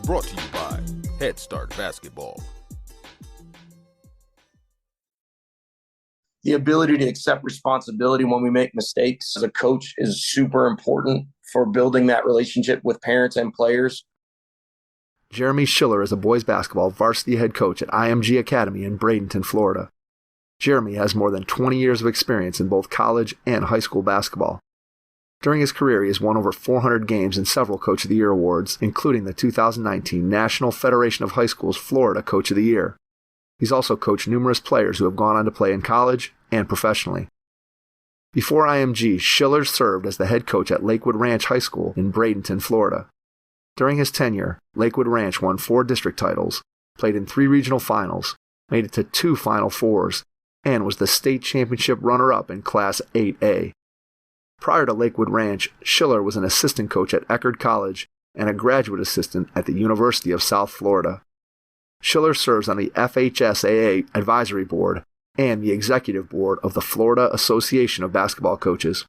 brought to you by Head Start Basketball. The ability to accept responsibility when we make mistakes as a coach is super important for building that relationship with parents and players. Jeremy Schiller is a boys basketball varsity head coach at IMG Academy in Bradenton, Florida. Jeremy has more than 20 years of experience in both college and high school basketball. During his career, he has won over 400 games and several Coach of the Year awards, including the 2019 National Federation of High Schools Florida Coach of the Year. He's also coached numerous players who have gone on to play in college and professionally. Before IMG, Schiller served as the head coach at Lakewood Ranch High School in Bradenton, Florida. During his tenure, Lakewood Ranch won 4 district titles, played in 3 regional finals, made it to 2 Final Fours, and was the state championship runner-up in Class 8A. Prior to Lakewood Ranch, Schiller was an assistant coach at Eckerd College and a graduate assistant at the University of South Florida. Schiller serves on the FHSAA Advisory Board and the Executive Board of the Florida Association of Basketball Coaches.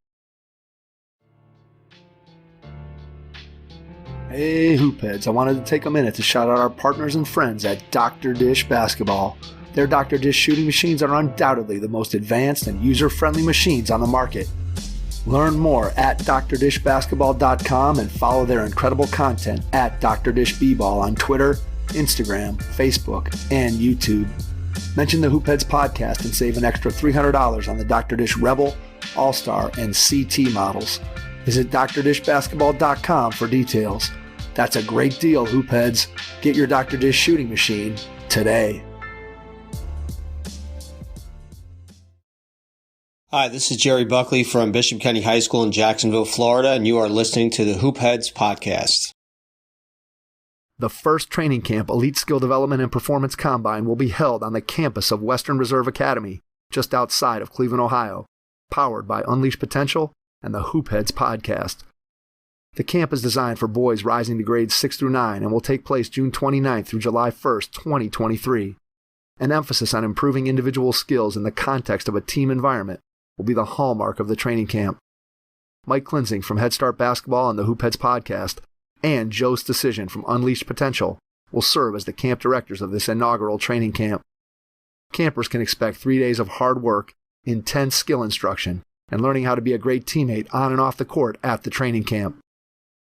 Hey Hoopheads, I wanted to take a minute to shout out our partners and friends at Dr. Dish Basketball. Their Dr. Dish shooting machines are undoubtedly the most advanced and user-friendly machines on the market. Learn more at drdishbasketball.com and follow their incredible content at Dr. Dish B-Ball on Twitter, Instagram, Facebook, and YouTube. Mention the Hoopheads podcast and save an extra $300 on the Dr. Dish Rebel, All-Star, and CT models. Visit drdishbasketball.com for details. That's a great deal, Hoopheads. Get your Dr. Dish shooting machine today. Hi, this is Jerry Buckley from Bishop Kenny High School in Jacksonville, Florida, and you are listening to the Hoopheads podcast. The first training camp Elite Skill Development and Performance Combine will be held on the campus of Western Reserve Academy, just outside of Cleveland, Ohio, powered by Unleash Potential and the Hoopheads podcast. The camp is designed for boys rising to grades 6 through 9 and will take place June 29th through July 1st, 2023. An emphasis on improving individual skills in the context of a team environment will be the hallmark of the training camp. Mike Klinzing from Head Start Basketball and the Hoopheads podcast and Joe's Decision from Unleashed Potential will serve as the camp directors of this inaugural training camp. Campers can expect 3 days of hard work, intense skill instruction, and learning how to be a great teammate on and off the court at the training camp.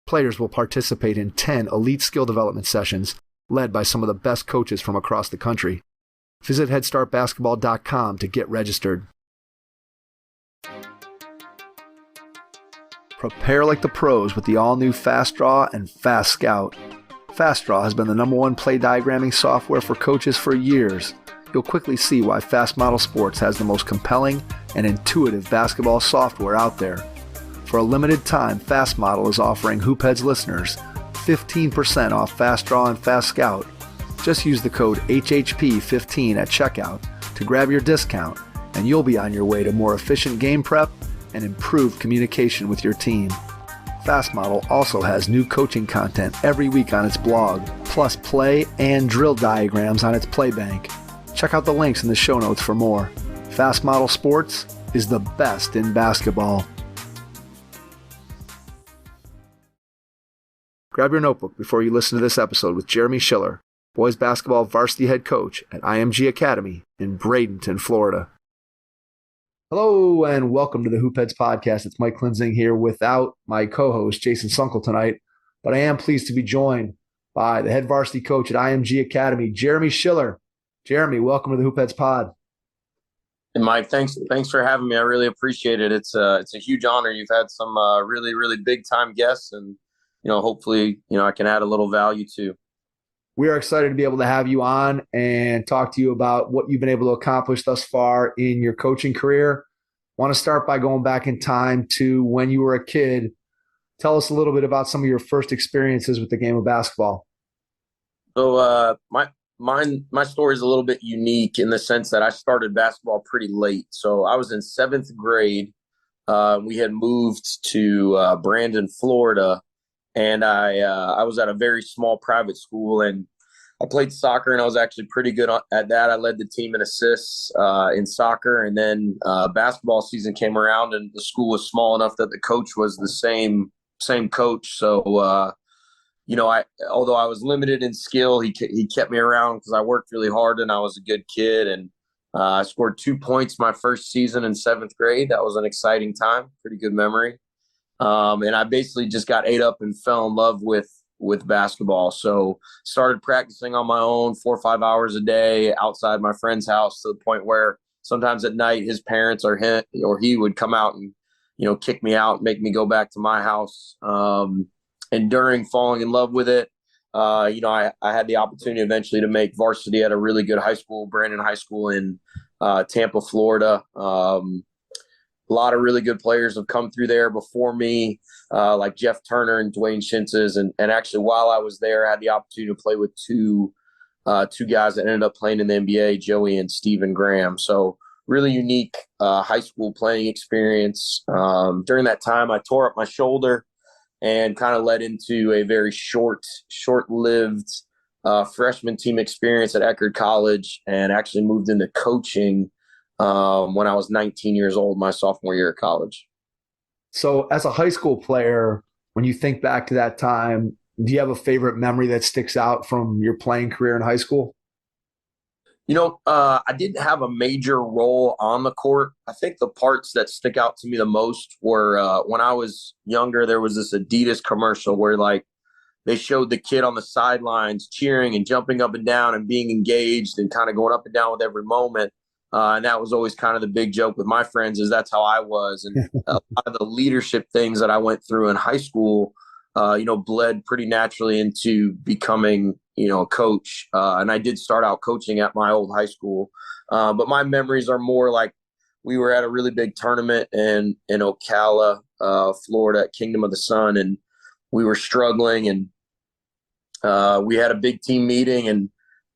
Players will participate in 10 elite skill development sessions led by some of the best coaches from across the country. Visit headstartbasketball.com to get registered. Prepare like the pros with the all-new Fast Draw and Fast Scout. Fast Draw has been the #1 play diagramming software for coaches for years. You'll quickly see why Fast Model Sports has the most compelling and intuitive basketball software out there. For a limited time, Fast Model is offering Hoopheads listeners 15% off Fast Draw and Fast Scout. Just use the code HHP15 at checkout to grab your discount, and you'll be on your way to more efficient game prep and improved communication with your team. Fast Model also has new coaching content every week on its blog, plus play and drill diagrams on its play bank. Check out the links in the show notes for more. Fast Model Sports is the best in basketball. Grab your notebook before you listen to this episode with Jeremy Schiller, boys basketball varsity head coach at IMG Academy in Bradenton, Florida. Hello and welcome to the Hoopheads podcast. It's Mike Klinzing here without my co-host Jason Sunkel tonight, but I am pleased to be joined by the head varsity coach at IMG Academy, Jeremy Schiller. Jeremy, welcome to the Hoopheads pod. And Mike, thanks for having me. I really appreciate it. It's a huge honor. You've had some really big time guests, and hopefully I can add a little value too. We are excited to be able to have you on and talk to you about what you've been able to accomplish thus far in your coaching career. I want to start by going back in time to when you were a kid. Tell us a little bit about some of your first experiences with the game of basketball. So my story is a little bit unique in the sense that I started basketball pretty late. So I was in 7th grade. We had moved to Bradenton, Florida. And I was at a very small private school, and I played soccer, and I was actually pretty good at that. I led the team in assists in soccer, and then basketball season came around, and the school was small enough that the coach was the same coach. So, although I was limited in skill, he kept me around because I worked really hard and I was a good kid. And I scored 2 points my first season in 7th grade. That was an exciting time, pretty good memory. And I basically just got ate up and fell in love with basketball. So started practicing on my own 4 or 5 hours a day outside my friend's house, to the point where sometimes at night his parents or he would come out and, kick me out, make me go back to my house. And during falling in love with it, I had the opportunity eventually to make varsity at a really good high school, Bradenton High School in Tampa, Florida. A lot of really good players have come through there before me, like Jeff Turner and Dwayne Shintzes. And actually, while I was there, I had the opportunity to play with two guys that ended up playing in the NBA, Joey and Stephen Graham. So really unique high school playing experience. During that time, I tore up my shoulder and kind of led into a very short-lived freshman team experience at Eckerd College, and actually moved into coaching when I was 19 years old, my sophomore year at college. So as a high school player, when you think back to that time, do you have a favorite memory that sticks out from your playing career in high school? I didn't have a major role on the court. I think the parts that stick out to me the most were when I was younger, there was this Adidas commercial where they showed the kid on the sidelines cheering and jumping up and down and being engaged and kind of going up and down with every moment. And that was always kind of the big joke with my friends, is that's how I was. And a lot of the leadership things that I went through in high school, bled pretty naturally into becoming, a coach. And I did start out coaching at my old high school. But my memories are more like we were at a really big tournament in Ocala, Florida, at Kingdom of the Sun. And we were struggling, and we had a big team meeting, and,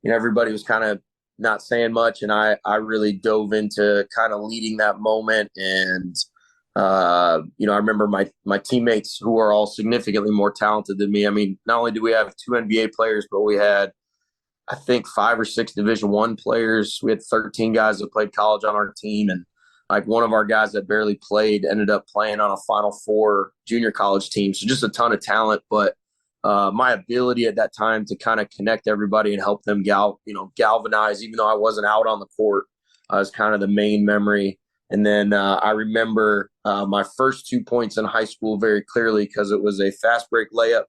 everybody was kind of not saying much. And I really dove into kind of leading that moment. And, I remember my teammates, who are all significantly more talented than me. I mean, not only do we have 2 NBA players, but we had, I think, 5 or 6 Division I players. We had 13 guys that played college on our team. And one of our guys that barely played ended up playing on a Final Four junior college team. So just a ton of talent. But my ability at that time to kind of connect everybody and help them galvanize, even though I wasn't out on the court, is kind of the main memory. And then I remember my first 2 points in high school very clearly, because it was a fast break layup.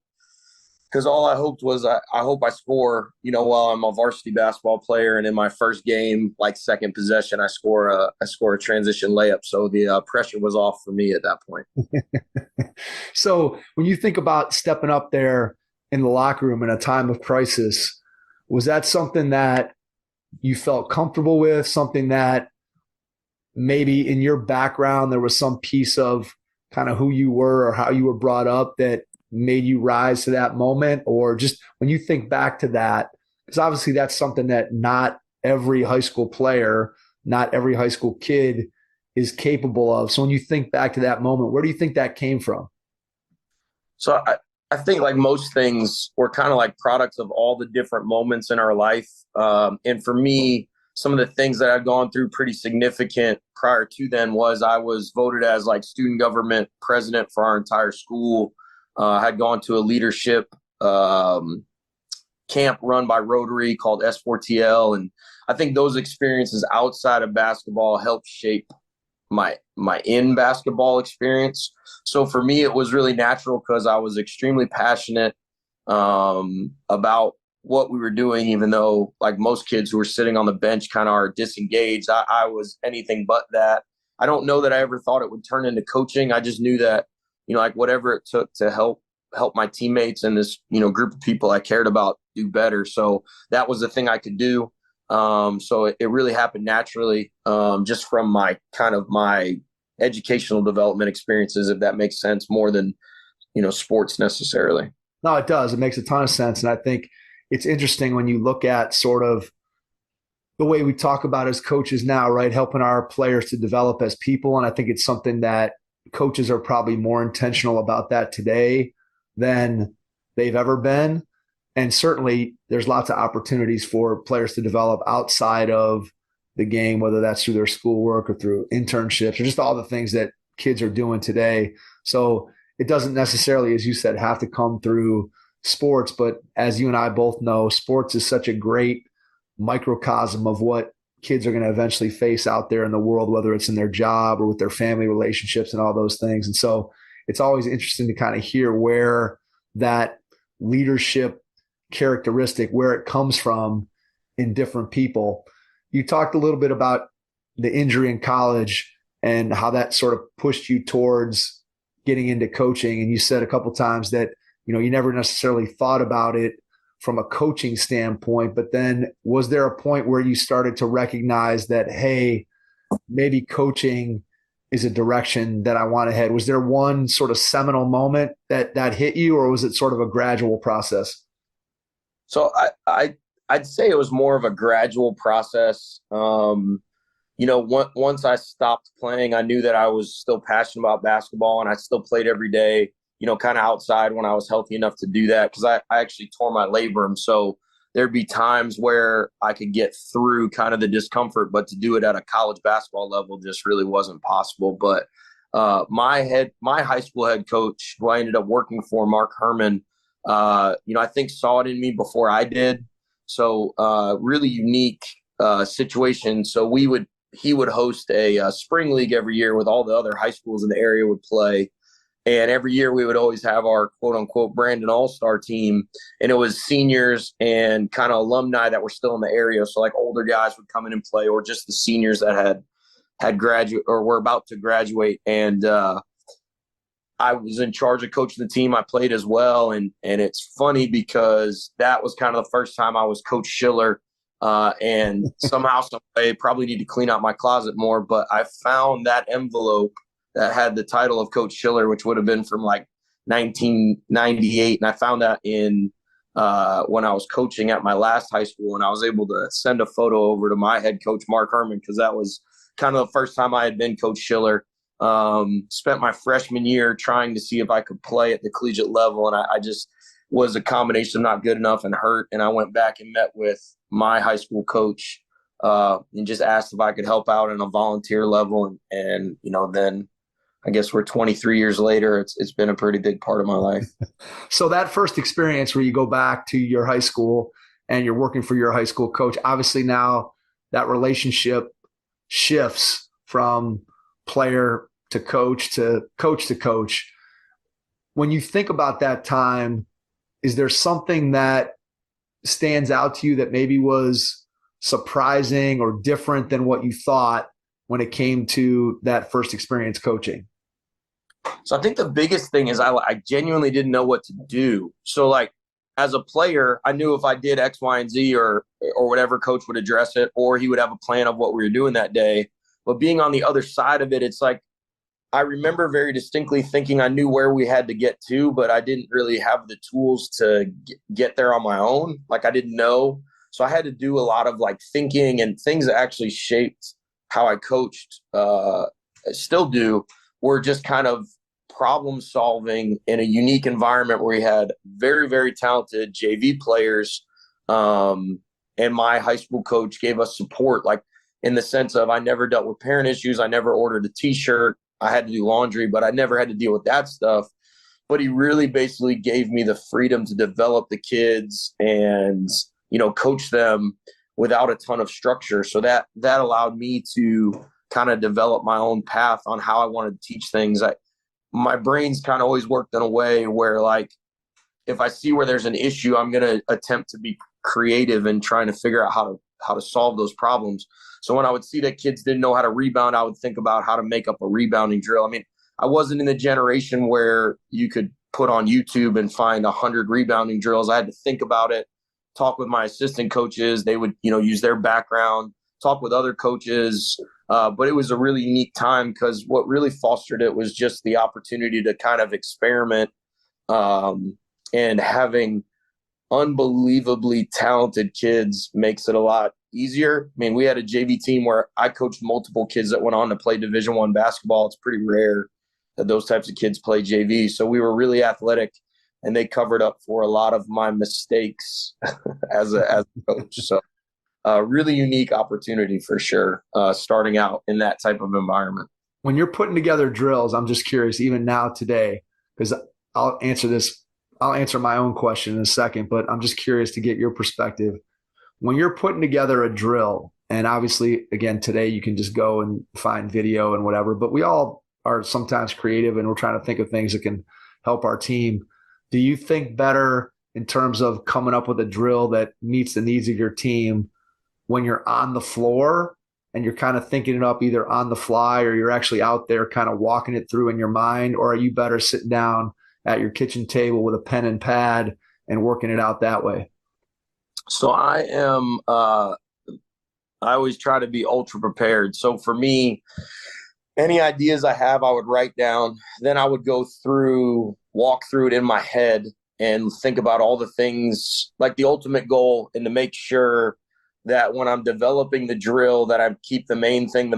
Because all I hoped was I hope I score, while I'm a varsity basketball player. And in my first game, second possession, I score a transition layup. So the pressure was off for me at that point. So when you think about stepping up there in the locker room in a time of crisis, was that something that you felt comfortable with, something that maybe in your background there was some piece of kind of who you were or how you were brought up that made you rise to that moment? Or just when you think back to that, because obviously that's something that not every high school player, not every high school kid is capable of. So when you think back to that moment, where do you think that came from? So I think, like most things, we're kind of like products of all the different moments in our life. And for me, some of the things that I've gone through pretty significant prior to then was I was voted as student government president for our entire school. Had gone to a leadership camp run by Rotary called S4TL. And I think those experiences outside of basketball helped shape my in basketball experience. So for me, it was really natural because I was extremely passionate about what we were doing, even though most kids who were sitting on the bench kind of are disengaged. I was anything but that. I don't know that I ever thought it would turn into coaching. I just knew that, whatever it took to help my teammates and this, group of people I cared about do better. So that was the thing I could do. So it really happened naturally, just from my educational development experiences, if that makes sense, more than, sports necessarily. No, it does. It makes a ton of sense. And I think it's interesting when you look at sort of the way we talk about as coaches now, right? Helping our players to develop as people. And I think it's something that coaches are probably more intentional about that today than they've ever been. And certainly there's lots of opportunities for players to develop outside of the game, whether that's through their schoolwork or through internships or just all the things that kids are doing today. So it doesn't necessarily, as you said, have to come through sports, but as you and I both know, sports is such a great microcosm of what kids are going to eventually face out there in the world, whether it's in their job or with their family relationships and all those things. And so it's always interesting to kind of hear where that leadership characteristic, where it comes from in different people. You talked a little bit about the injury in college and how that sort of pushed you towards getting into coaching. And you said a couple of times that, you never necessarily thought about it from a coaching standpoint, but then was there a point where you started to recognize that, hey, maybe coaching is a direction that I want to head? Was there one sort of seminal moment that hit you, or was it sort of a gradual process? So I'd say it was more of a gradual process. Once I stopped playing, I knew that I was still passionate about basketball, and I still played every day, kind of outside when I was healthy enough to do that, because I actually tore my labrum. So there'd be times where I could get through kind of the discomfort, but to do it at a college basketball level just really wasn't possible. But my high school head coach, who I ended up working for, Mark Herman, I think saw it in me before I did. So really unique situation. So he would host a spring league every year with all the other high schools in the area would play. And every year we would always have our quote unquote Bradenton All-Star team. And it was seniors and kind of alumni that were still in the area. So like older guys would come in and play, or just the seniors that had graduate or were about to graduate. And I was in charge of coaching the team. I played as well. And it's funny because that was kind of the first time I was Coach Schiller. And somehow, some way, probably need to clean out my closet more. But I found that envelope that had the title of Coach Schiller, which would have been from like 1998. And I found that in when I was coaching at my last high school, and I was able to send a photo over to my head coach, Mark Herman, because that was kind of the first time I had been Coach Schiller. Spent my freshman year trying to see if I could play at the collegiate level. And I just was a combination of not good enough and hurt. And I went back and met with my high school coach and just asked if I could help out on a volunteer level. And then I guess we're 23 years later. It's been a pretty big part of my life. So that first experience where you go back to your high school and you're working for your high school coach, obviously now that relationship shifts from player to coach to coach to coach. When you think about that time, is there something that stands out to you that maybe was surprising or different than what you thought when it came to that first experience coaching? So I think the biggest thing is I genuinely didn't know what to do. So like as a player, I knew if I did X, Y, and Z or whatever, coach would address it, or he would have a plan of what we were doing that day. But being on the other side of it, it's like I remember very distinctly thinking I knew where we had to get to, but I didn't really have the tools to get there on my own. Like I didn't know. So I had to do a lot of like thinking, and things that actually shaped how I coached, still do, were just kind of problem solving in a unique environment where we had very, very talented JV players. And my high school coach gave us support, like in the sense of I never dealt with parent issues. I never ordered a t-shirt. I had to do laundry, but I never had to deal with that stuff. But he really basically gave me the freedom to develop the kids and, coach them without a ton of structure. So that allowed me to kind of develop my own path on how I wanted to teach things. My brain's kind of always worked in a way where, like, if I see where there's an issue, I'm going to attempt to be creative and trying to figure out how to solve those problems. So when I would see that kids didn't know how to rebound, I would think about how to make up a rebounding drill. I mean, I wasn't in the generation where you could put on YouTube and find 100 rebounding drills. I had to think about it, talk with my assistant coaches. They would, use their background, talk with other coaches. But it was a really unique time because what really fostered it was just the opportunity to kind of experiment, and having unbelievably talented kids makes it a lot easier. I mean, we had a JV team where I coached multiple kids that went on to play Division I basketball. It's pretty rare that those types of kids play JV. So we were really athletic, and they covered up for a lot of my mistakes as a coach. So really unique opportunity for sure, starting out in that type of environment. When you're putting together drills, I'm just curious, even now today, because I'll answer this I'll answer my own question in a second, but I'm just curious to get your perspective. When you're putting together a drill, and obviously, again, today you can just go and find video and whatever, but we all are sometimes creative and we're trying to think of things that can help our team. Do you think better in terms of coming up with a drill that meets the needs of your team when you're on the floor and you're kind of thinking it up either on the fly or you're actually out there kind of walking it through in your mind? Or are you better sitting down at your kitchen table with a pen and pad and working it out that way? So I always try to be ultra prepared. So for me, any ideas I have, I would write down. Then I would walk through it in my head and think about all the things, like the ultimate goal, and to make sure that when I'm developing the drill that I keep the main thing,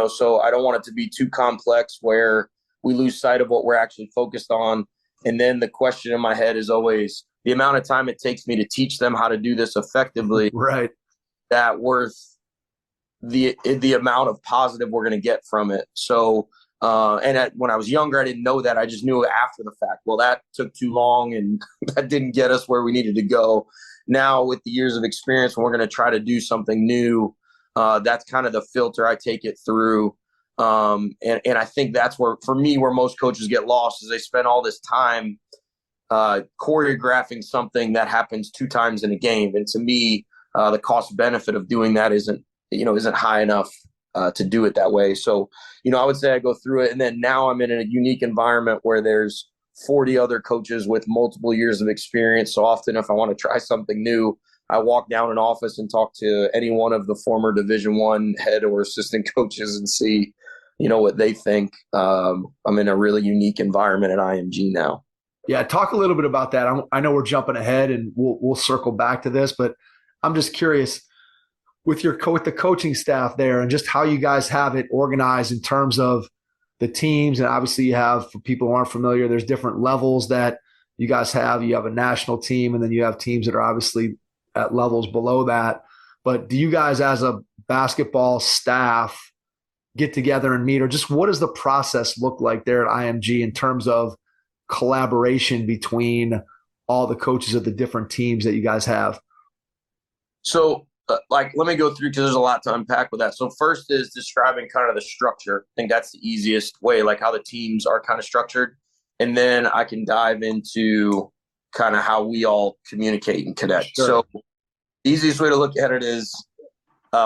so I don't want it to be too complex where we lose sight of what we're actually focused on. And then the question in my head is always the amount of time it takes me to teach them how to do this effectively. Right. That worth the amount of positive we're going to get from it. So, when I was younger, I didn't know that. I just knew after the fact. Well, that took too long and that didn't get us where we needed to go. Now, with the years of experience, when we're going to try to do something new, that's kind of the filter I take it through. And I think that's where most coaches get lost, is they spend all this time choreographing something that happens 2 times in a game. And to me, the cost benefit of doing that isn't high enough to do it that way. So, I would say I go through it, and then now I'm in a unique environment where there's 40 other coaches with multiple years of experience. So often if I want to try something new, I walk down an office and talk to any one of the former Division I head or assistant coaches and see, what they think. I'm in a really unique environment at IMG now. Yeah, talk a little bit about that. I know we're jumping ahead and we'll circle back to this, but I'm just curious with the coaching staff there and just how you guys have it organized in terms of the teams. And obviously you have, for people who aren't familiar, there's different levels that you guys have. You have a national team, and then you have teams that are obviously at levels below that. But do you guys as a basketball staff get together and meet, or just what does the process look like there at IMG in terms of collaboration between all the coaches of the different teams that you guys have? So let me go through, because there's a lot to unpack with that. So first is describing kind of the structure. I think that's the easiest way, like how the teams are kind of structured. And then I can dive into kind of how we all communicate and connect. Sure. So the easiest way to look at it is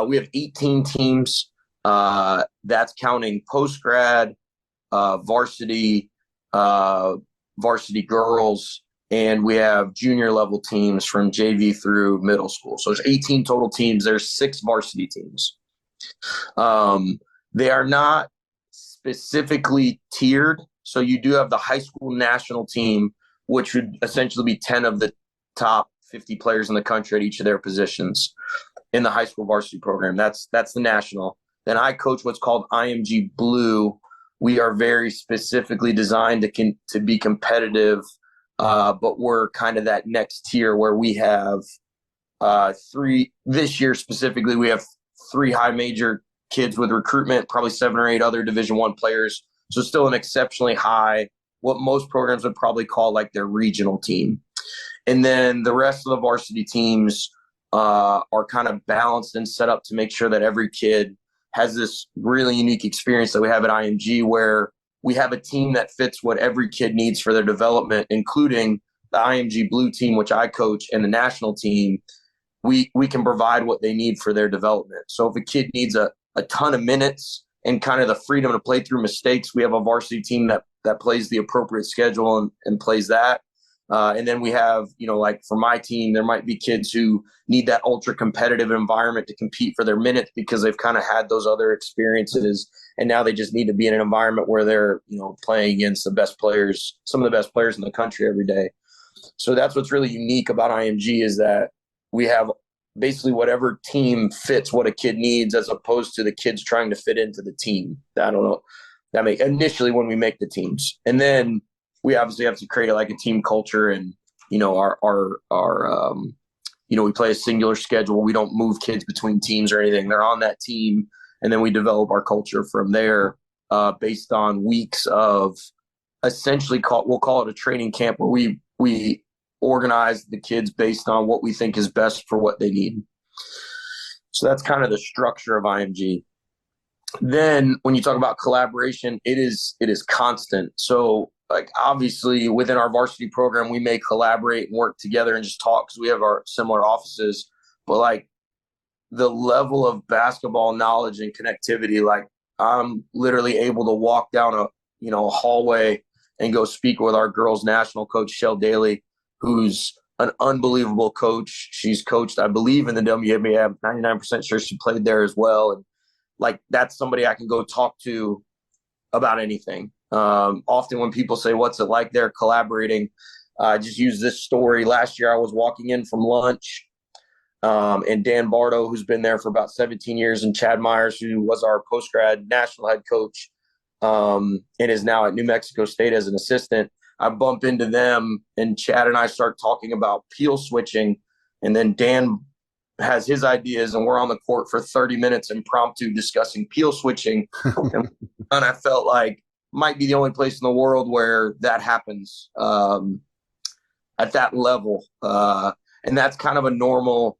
we have 18 teams. That's counting post-grad, varsity, varsity girls, and we have junior level teams from JV through middle school. So there's 18 total teams. There's 6 varsity teams. They are not specifically tiered. So you do have the high school national team, which would essentially be 10 of the top 50 players in the country at each of their positions in the high school varsity program. That's the national. Then I coach what's called IMG Blue. We are very specifically designed to be competitive, but we're kind of that next tier where we have 3 this year specifically. We have 3 high major kids with recruitment, probably 7 or 8 other Division I players. So still an exceptionally high, what most programs would probably call like their regional team. And then the rest of the varsity teams are kind of balanced and set up to make sure that every kid has this really unique experience that we have at IMG, where we have a team that fits what every kid needs for their development, including the IMG Blue team, which I coach, and the national team. We can provide what they need for their development. So if a kid needs a ton of minutes and kind of the freedom to play through mistakes, we have a varsity team that plays the appropriate schedule and plays that. And then we have, like for my team, there might be kids who need that ultra competitive environment to compete for their minutes because they've kind of had those other experiences. And now they just need to be in an environment where they're, playing against the best players, some of the best players in the country every day. So that's what's really unique about IMG, is that we have basically whatever team fits what a kid needs, as opposed to the kids trying to fit into the team. I don't know. Initially when we make the teams. And then we obviously have to create a team culture, and we play a singular schedule. We don't move kids between teams or anything. They're on that team, and then we develop our culture from there based on weeks of essentially we'll call it a training camp, where we we organize the kids based on what we think is best for what they need. So that's kind of the structure of IMG. Then when you talk about collaboration, it is constant. So like obviously within our varsity program, we may collaborate and work together and just talk because we have our similar offices. But like the level of basketball knowledge and connectivity, like I'm literally able to walk down a hallway and go speak with our girls national coach, Shell Daly, who's an unbelievable coach. She's coached, I believe, in the WNBA. I'm 99% sure she played there as well. And like, that's somebody I can go talk to about anything. Often when people say, what's it like there collaborating? I just use this story. Last year I was walking in from lunch, and Dan Bardo, who's been there for about 17 years, and Chad Myers, who was our post-grad national head coach, and is now at New Mexico State as an assistant. I bump into them, and Chad and I start talking about peel switching, and then Dan has his ideas, and we're on the court for 30 minutes impromptu discussing peel switching. And I felt like might be the only place in the world where that happens at that level. And that's kind of a normal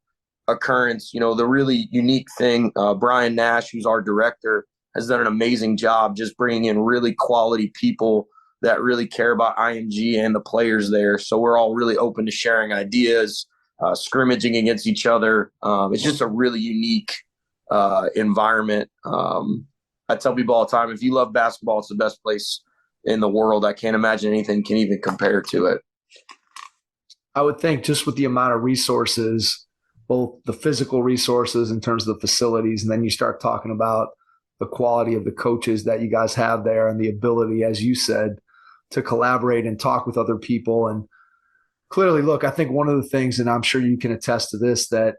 occurrence. You know, the really unique thing, Brian Nash, who's our director, has done an amazing job just bringing in really quality people that really care about IMG and the players there. So we're all really open to sharing ideas, scrimmaging against each other. It's just a really unique environment. I tell people all the time, if you love basketball, it's the best place in the world. I can't imagine anything can even compare to it. I would think just with the amount of resources, both the physical resources in terms of the facilities, and then you start talking about the quality of the coaches that you guys have there and the ability, as you said, to collaborate and talk with other people. And clearly, look, I think one of the things, and I'm sure you can attest to this, that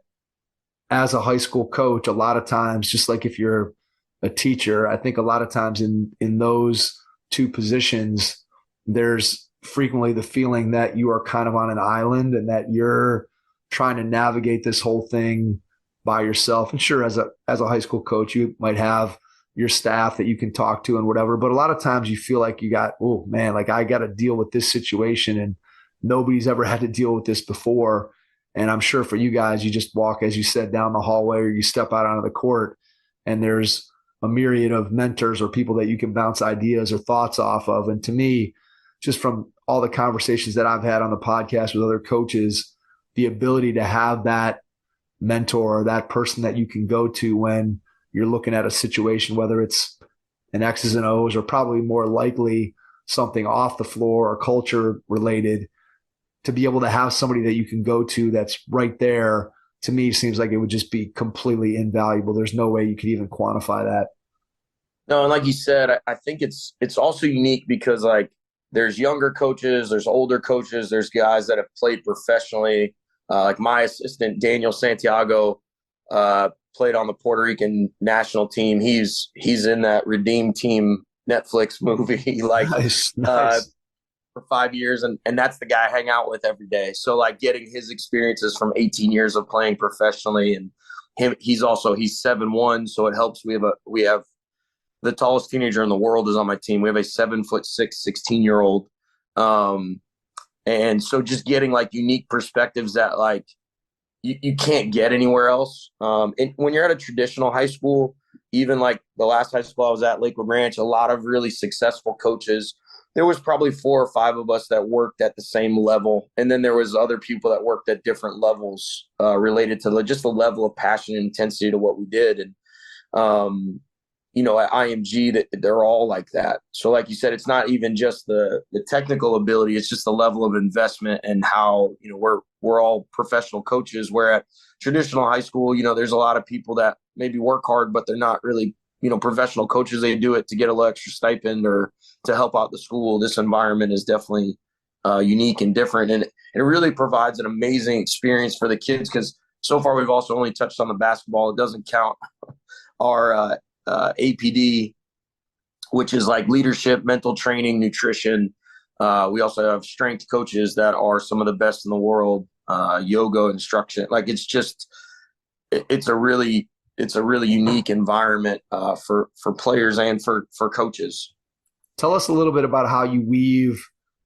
as a high school coach, a lot of times, just like if you're a teacher, I think a lot of times in those two positions, there's frequently the feeling that you are kind of on an island and that you're trying to navigate this whole thing by yourself. And sure, as a high school coach, you might have your staff that you can talk to and whatever, but a lot of times you feel like you got, oh man, like I got to deal with this situation and nobody's ever had to deal with this before. And I'm sure for you guys, you just walk, as you said, down the hallway or you step out onto the court and there's a myriad of mentors or people that you can bounce ideas or thoughts off of. And to me, just from all the conversations that I've had on the podcast with other coaches, the ability to have that mentor or that person that you can go to when you're looking at a situation, whether it's an X's and O's or probably more likely something off the floor or culture related, to be able to have somebody that you can go to that's right there, to me seems like it would just be completely invaluable. There's no way you could even quantify that. No, and like you said, I think it's also unique because like there's younger coaches, there's older coaches, there's guys that have played professionally. Like my assistant, Daniel Santiago, played on the Puerto Rican national team. He's in that Redeem Team Netflix movie Nice. for 5 years. And that's the guy I hang out with every day. So like getting his experiences from 18 years of playing professionally, and he's 7'1", so it helps. We have the tallest teenager in the world is on my team. We have a 7'6", 16-year-old. And so just getting like unique perspectives that like you can't get anywhere else. And when you're at a traditional high school, even like the last high school I was at, Lakewood Ranch, a lot of really successful coaches. There was probably 4 or 5 of us that worked at the same level. And then there was other people that worked at different levels related to just the level of passion and intensity to what we did. And, at IMG, that they're all like that. So like you said, it's not even just the technical ability, it's just the level of investment and how, we're all professional coaches, where at traditional high school, there's a lot of people that maybe work hard, but they're not really, professional coaches. They do it to get a little extra stipend or to help out the school. This environment is definitely unique and different. And it really provides an amazing experience for the kids, because so far we've also only touched on the basketball. It doesn't count our APD, which is like leadership, mental training, nutrition. We also have strength coaches that are some of the best in the world, yoga instruction. Like it's a really unique environment for players and for coaches. Tell us a little bit about how you weave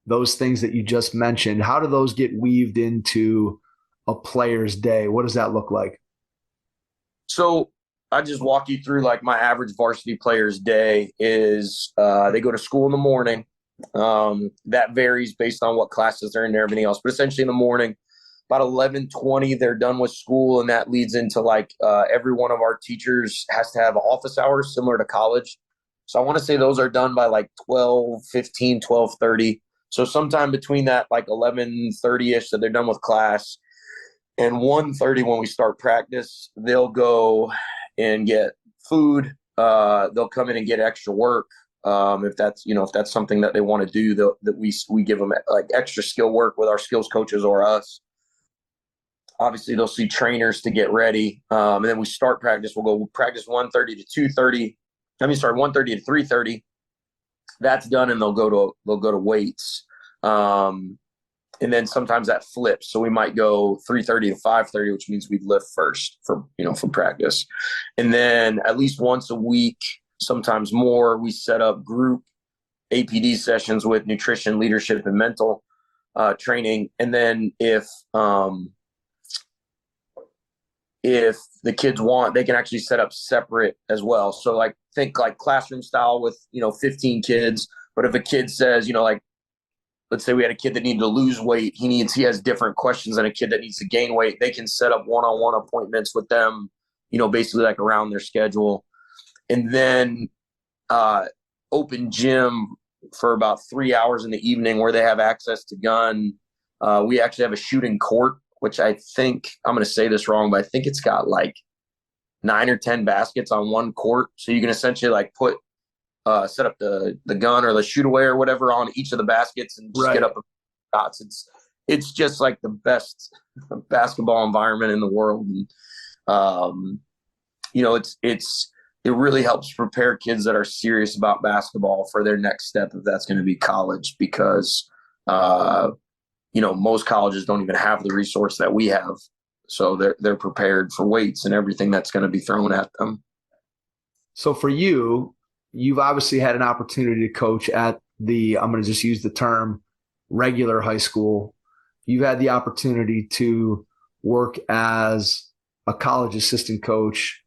those things that you just mentioned, how do those get weaved into a player's day? What does that look like? So I just walk you through like my average varsity player's day is they go to school in the morning. That varies based on what classes they're in and everything else. But essentially in the morning, about 11:20, they're done with school. And that leads into like every one of our teachers has to have office hours similar to college. So I want to say those are done by like 12:15, 12:30. So sometime between that, like 11:30-ish, that they're done with class. And 1:30 when we start practice, they'll go and get food. They'll come in and get extra work. If that's something that they want to do, that we give them like extra skill work with our skills coaches or us. Obviously, they'll see trainers to get ready. And then we start practice. We'll go practice 1:30 to 2:30. 1:30 to 3:30. That's done, and they'll go to weights. And then sometimes that flips. So we might go 3:30 to 5:30, which means we lift first for practice. And then at least once a week, sometimes more, we set up group APD sessions with nutrition, leadership, and mental training. And then if the kids want, they can actually set up separate as well. So like think like classroom style with 15 kids. But if a kid says, like, let's say we had a kid that needed to lose weight, he has different questions than a kid that needs to gain weight, they can set up one-on-one appointments with them, basically like around their schedule. And then open gym for about 3 hours in the evening where they have access to gun. We actually have a shooting court, which I think, I'm going to say this wrong, but I think it's got like 9 or 10 baskets on one court. So you can essentially like set up the gun or the shoot away or whatever on each of the baskets and just get up shots. It's just like the best basketball environment in the world. And, it really helps prepare kids that are serious about basketball for their next step, if that's going to be college, because, most colleges don't even have the resource that we have. So they're prepared for weights and everything that's going to be thrown at them. So for you, you've obviously had an opportunity to coach at I'm going to just use the term regular high school. You've had the opportunity to work as a college assistant coach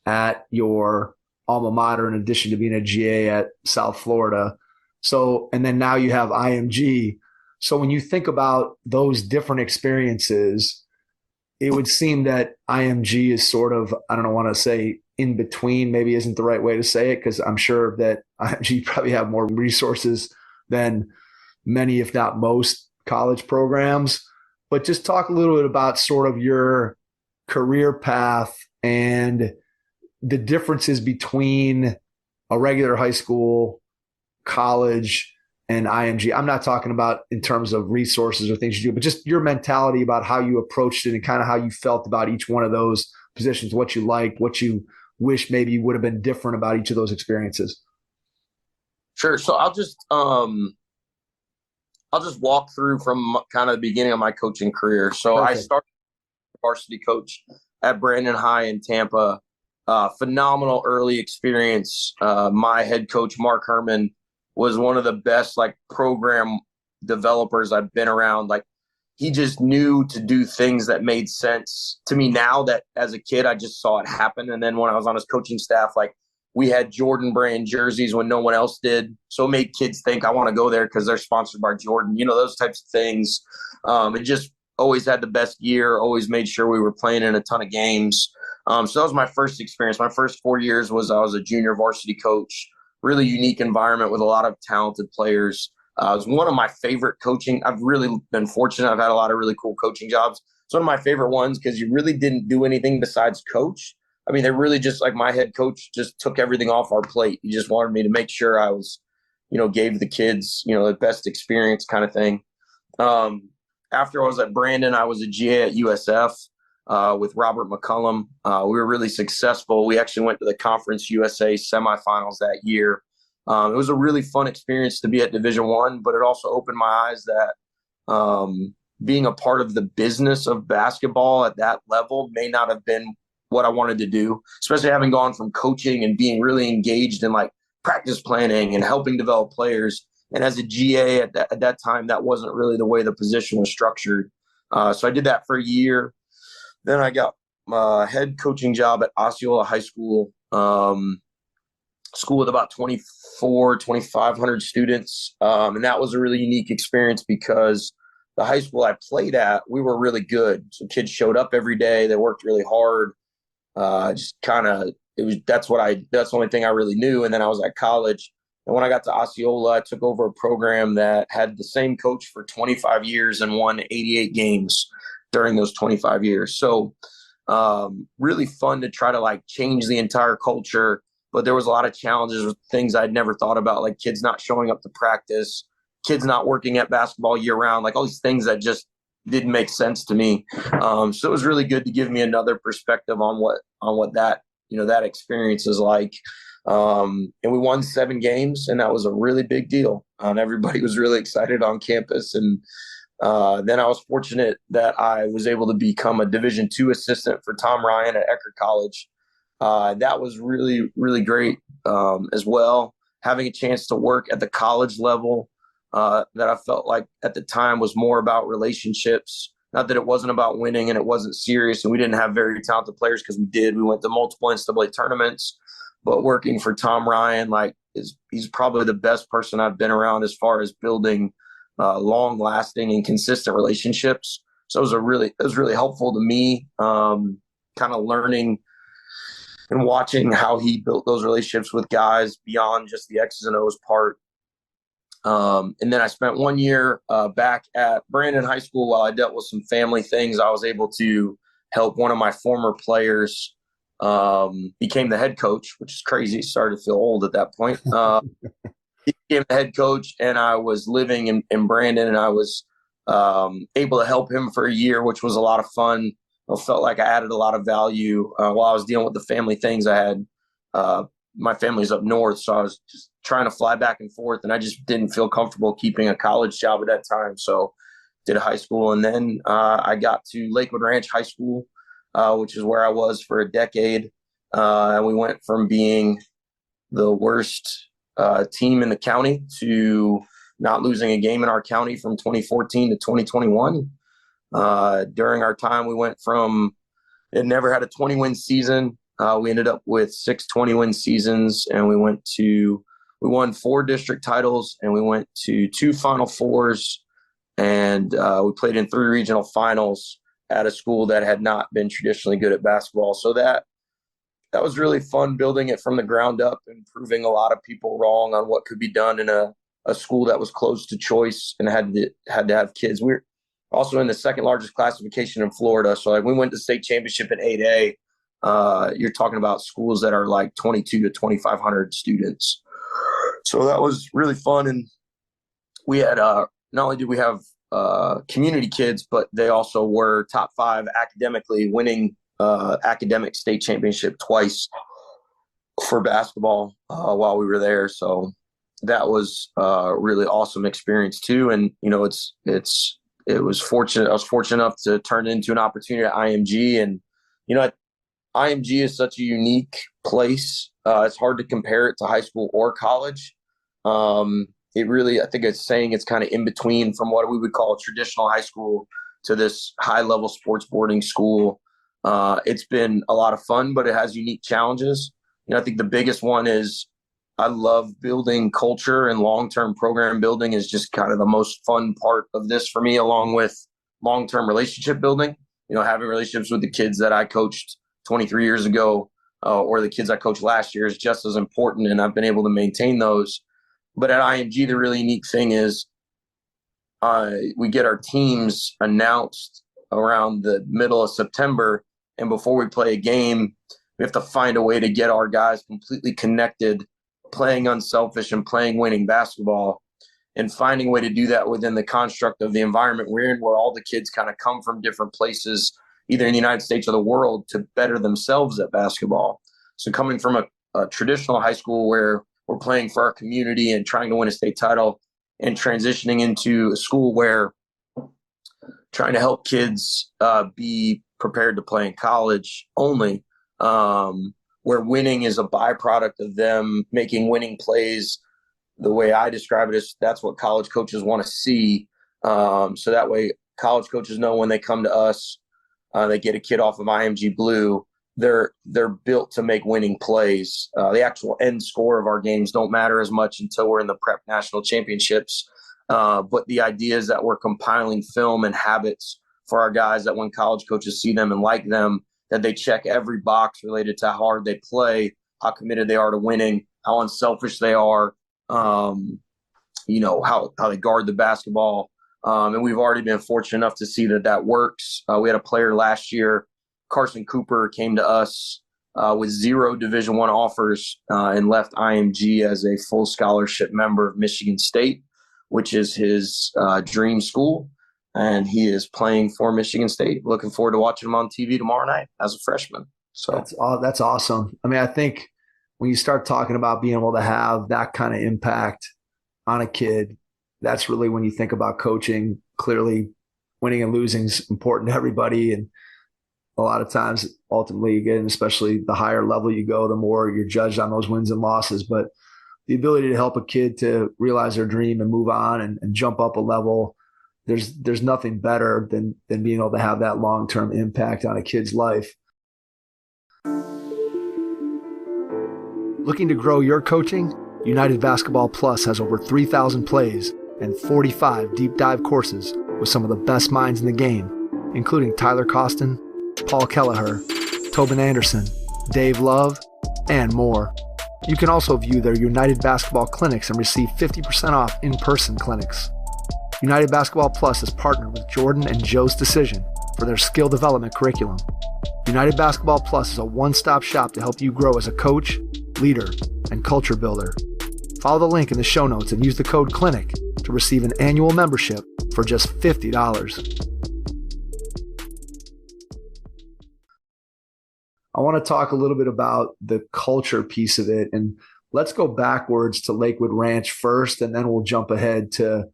at your alma mater, in addition to being a GA at South Florida. So, and then now you have IMG. So when you think about those different experiences, it would seem that IMG is sort of, I don't want to say in between, maybe isn't the right way to say it, because I'm sure that IMG probably have more resources than many, if not most, college programs. But just talk a little bit about sort of your career path and the differences between a regular high school, college, and IMG. I'm not talking about in terms of resources or things you do, but just your mentality about how you approached it and kind of how you felt about each one of those positions, what you liked, what you wish maybe would have been different about each of those experiences. Sure. So I'll just walk through from kind of the beginning of my coaching career. So Perfect. I started varsity coach at Bradenton High in Tampa. Phenomenal early experience. My head coach, Mark Herman, was one of the best like program developers I've been around. Like he just knew to do things that made sense to me now that as a kid, I just saw it happen. And then when I was on his coaching staff, like we had Jordan brand jerseys when no one else did. So it made kids think I want to go there because they're sponsored by Jordan, those types of things. It just always had the best year, always made sure we were playing in a ton of games. So that was my first experience. My first 4 years I was a junior varsity coach. Really unique environment with a lot of talented players. It was one of my favorite coaching. I've really been fortunate. I've had a lot of really cool coaching jobs. It's one of my favorite ones because you really didn't do anything besides coach. I mean, they really just, like my head coach just took everything off our plate. He just wanted me to make sure I was, gave the kids, the best experience kind of thing. After I was at Brandon, I was a GA at USF. With Robert McCullum. We were really successful. We actually went to the Conference USA semifinals that year. It was a really fun experience to be at Division I, but it also opened my eyes that being a part of the business of basketball at that level may not have been what I wanted to do, especially having gone from coaching and being really engaged in like practice planning and helping develop players And as a GA at that time, that wasn't really the way the position was structured. So I did that for a year. Then I got a head coaching job at Osceola High School, school with about 2,500 students. And that was a really unique experience because the high school I played at, we were really good. So kids showed up every day. They worked really hard. That's the only thing I really knew. And then I was at college. And when I got to Osceola, I took over a program that had the same coach for 25 years and won 88 games during those 25 years. So really fun to try to like change the entire culture. But there was a lot of challenges with things I'd never thought about, like kids not showing up to practice, kids not working at basketball year round, like all these things that just didn't make sense to me. So it was really good to give me another perspective on what that, that experience is like. And we won 7 games, and that was a really big deal. And everybody was really excited on campus. And then I was fortunate that I was able to become a Division II assistant for Tom Ryan at Eckerd College. That was really, really great as well. Having a chance to work at the college level that I felt like at the time was more about relationships. Not that it wasn't about winning and it wasn't serious, and we didn't have very talented players because we went to multiple NCAA tournaments. But working for Tom Ryan, he's probably the best person I've been around as far as building long-lasting and consistent relationships. So it was really helpful to me, kind of learning and watching how he built those relationships with guys beyond just the X's and O's part. And then I spent 1 year back at Bradenton High School while I dealt with some family things. I was able to help one of my former players became the head coach, which is crazy. Started to feel old at that point. He became the head coach, and I was living in Brandon, and I was able to help him for a year, which was a lot of fun. I felt like I added a lot of value while I was dealing with the family things I had. My family's up north, so I was just trying to fly back and forth, and I just didn't feel comfortable keeping a college job at that time. So did a high school, and then I got to Lakewood Ranch High School, which is where I was for a decade. And we went from being the worst team in the county to not losing a game in our county from 2014 to 2021. During our time, we went from it never had a 20-win season. We ended up with 6 20-win seasons, and we won 4 district titles, and we went to 2 Final Fours, and we played in 3 regional finals at a school that had not been traditionally good at basketball. So that was really fun, building it from the ground up and proving a lot of people wrong on what could be done in a school that was closed to choice and had to have kids. We're also in the second largest classification in Florida. So we went to state championship in 8A. You're talking about schools that are like 22 to 2,500 students. So that was really fun. And we had, not only did we have community kids, but they also were top 5 academically, winning academic state championship twice for basketball while we were there. So that was a really awesome experience too. And, I was fortunate enough to turn it into an opportunity at IMG. And, IMG is such a unique place. It's hard to compare it to high school or college. I think it's saying it's kind of in between from what we would call a traditional high school to this high level sports boarding school. It's been a lot of fun, but it has unique challenges. I think the biggest one is I love building culture, and long-term program building is just kind of the most fun part of this for me, along with long-term relationship building. Having relationships with the kids that I coached 23 years ago or the kids I coached last year is just as important, and I've been able to maintain those. But at IMG, the really unique thing is we get our teams announced around the middle of September, and before we play a game, we have to find a way to get our guys completely connected, playing unselfish and playing winning basketball, and finding a way to do that within the construct of the environment we're in, where all the kids kind of come from different places, either in the United States or the world, to better themselves at basketball. So coming from a traditional high school where we're playing for our community and trying to win a state title, and transitioning into a school where trying to help kids be prepared to play in college only, where winning is a byproduct of them making winning plays, the way I describe it is that's what college coaches want to see. So that way college coaches know when they come to us, they get a kid off of IMG Blue, they're built to make winning plays. The actual end score of our games don't matter as much until we're in the prep national championships. But the idea is that we're compiling film and habits for our guys that when college coaches see them and like them, that they check every box related to how hard they play, how committed they are to winning, how unselfish they are, how they guard the basketball. And we've already been fortunate enough to see that works. We had a player last year, Carson Cooper, came to us with 0 Division I offers and left IMG as a full scholarship member of Michigan State, which is his dream school. And he is playing for Michigan State. Looking forward to watching him on TV tomorrow night as a freshman. So that's awesome. I mean, I think when you start talking about being able to have that kind of impact on a kid, that's really when you think about coaching. Clearly, winning and losing is important to everybody. And a lot of times, ultimately, again, especially the higher level you go, the more you're judged on those wins and losses. But the ability to help a kid to realize their dream and move on and jump up a level, there's nothing better than being able to have that long-term impact on a kid's life. Looking to grow your coaching? United Basketball Plus has over 3,000 plays and 45 deep dive courses with some of the best minds in the game, including Tyler Costin, Paul Kelleher, Tobin Anderson, Dave Love, and more. You can also view their United Basketball clinics and receive 50% off in-person clinics. United Basketball Plus is partnered with Jordan and Joe's Decision for their skill development curriculum. United Basketball Plus is a one-stop shop to help you grow as a coach, leader, and culture builder. Follow the link in the show notes and use the code CLINIC to receive an annual membership for just $50. I want to talk a little bit about the culture piece of it, and let's go backwards to Lakewood Ranch first, and then we'll jump ahead to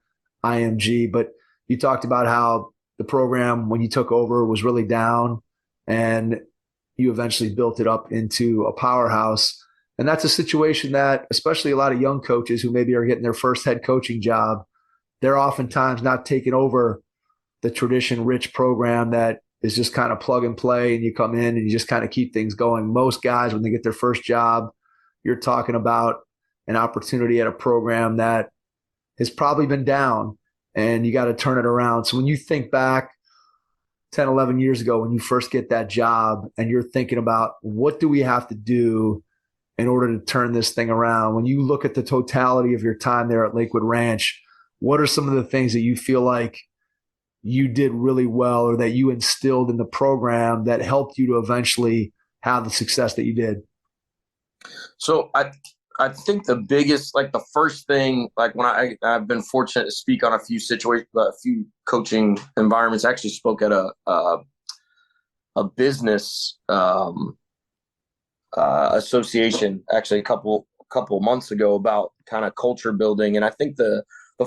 IMG. But you talked about how the program, when you took over, was really down, and you eventually built it up into a powerhouse. And that's a situation that, especially a lot of young coaches who maybe are getting their first head coaching job, they're oftentimes not taking over the tradition-rich program that is just kind of plug and play, and you come in and you just kind of keep things going. Most guys, when they get their first job, you're talking about an opportunity at a program that has probably been down, and you got to turn it around. So when you think back 10, 11 years ago, when you first get that job and you're thinking about what do we have to do in order to turn this thing around, when you look at the totality of your time there at Lakewood Ranch, what are some of the things that you feel like you did really well or that you instilled in the program that helped you to eventually have the success that you did? So I think the biggest, like the first thing, like when I've been fortunate to speak on a few coaching environments. I actually spoke at a business association actually a couple months ago about kind of culture building. And I think the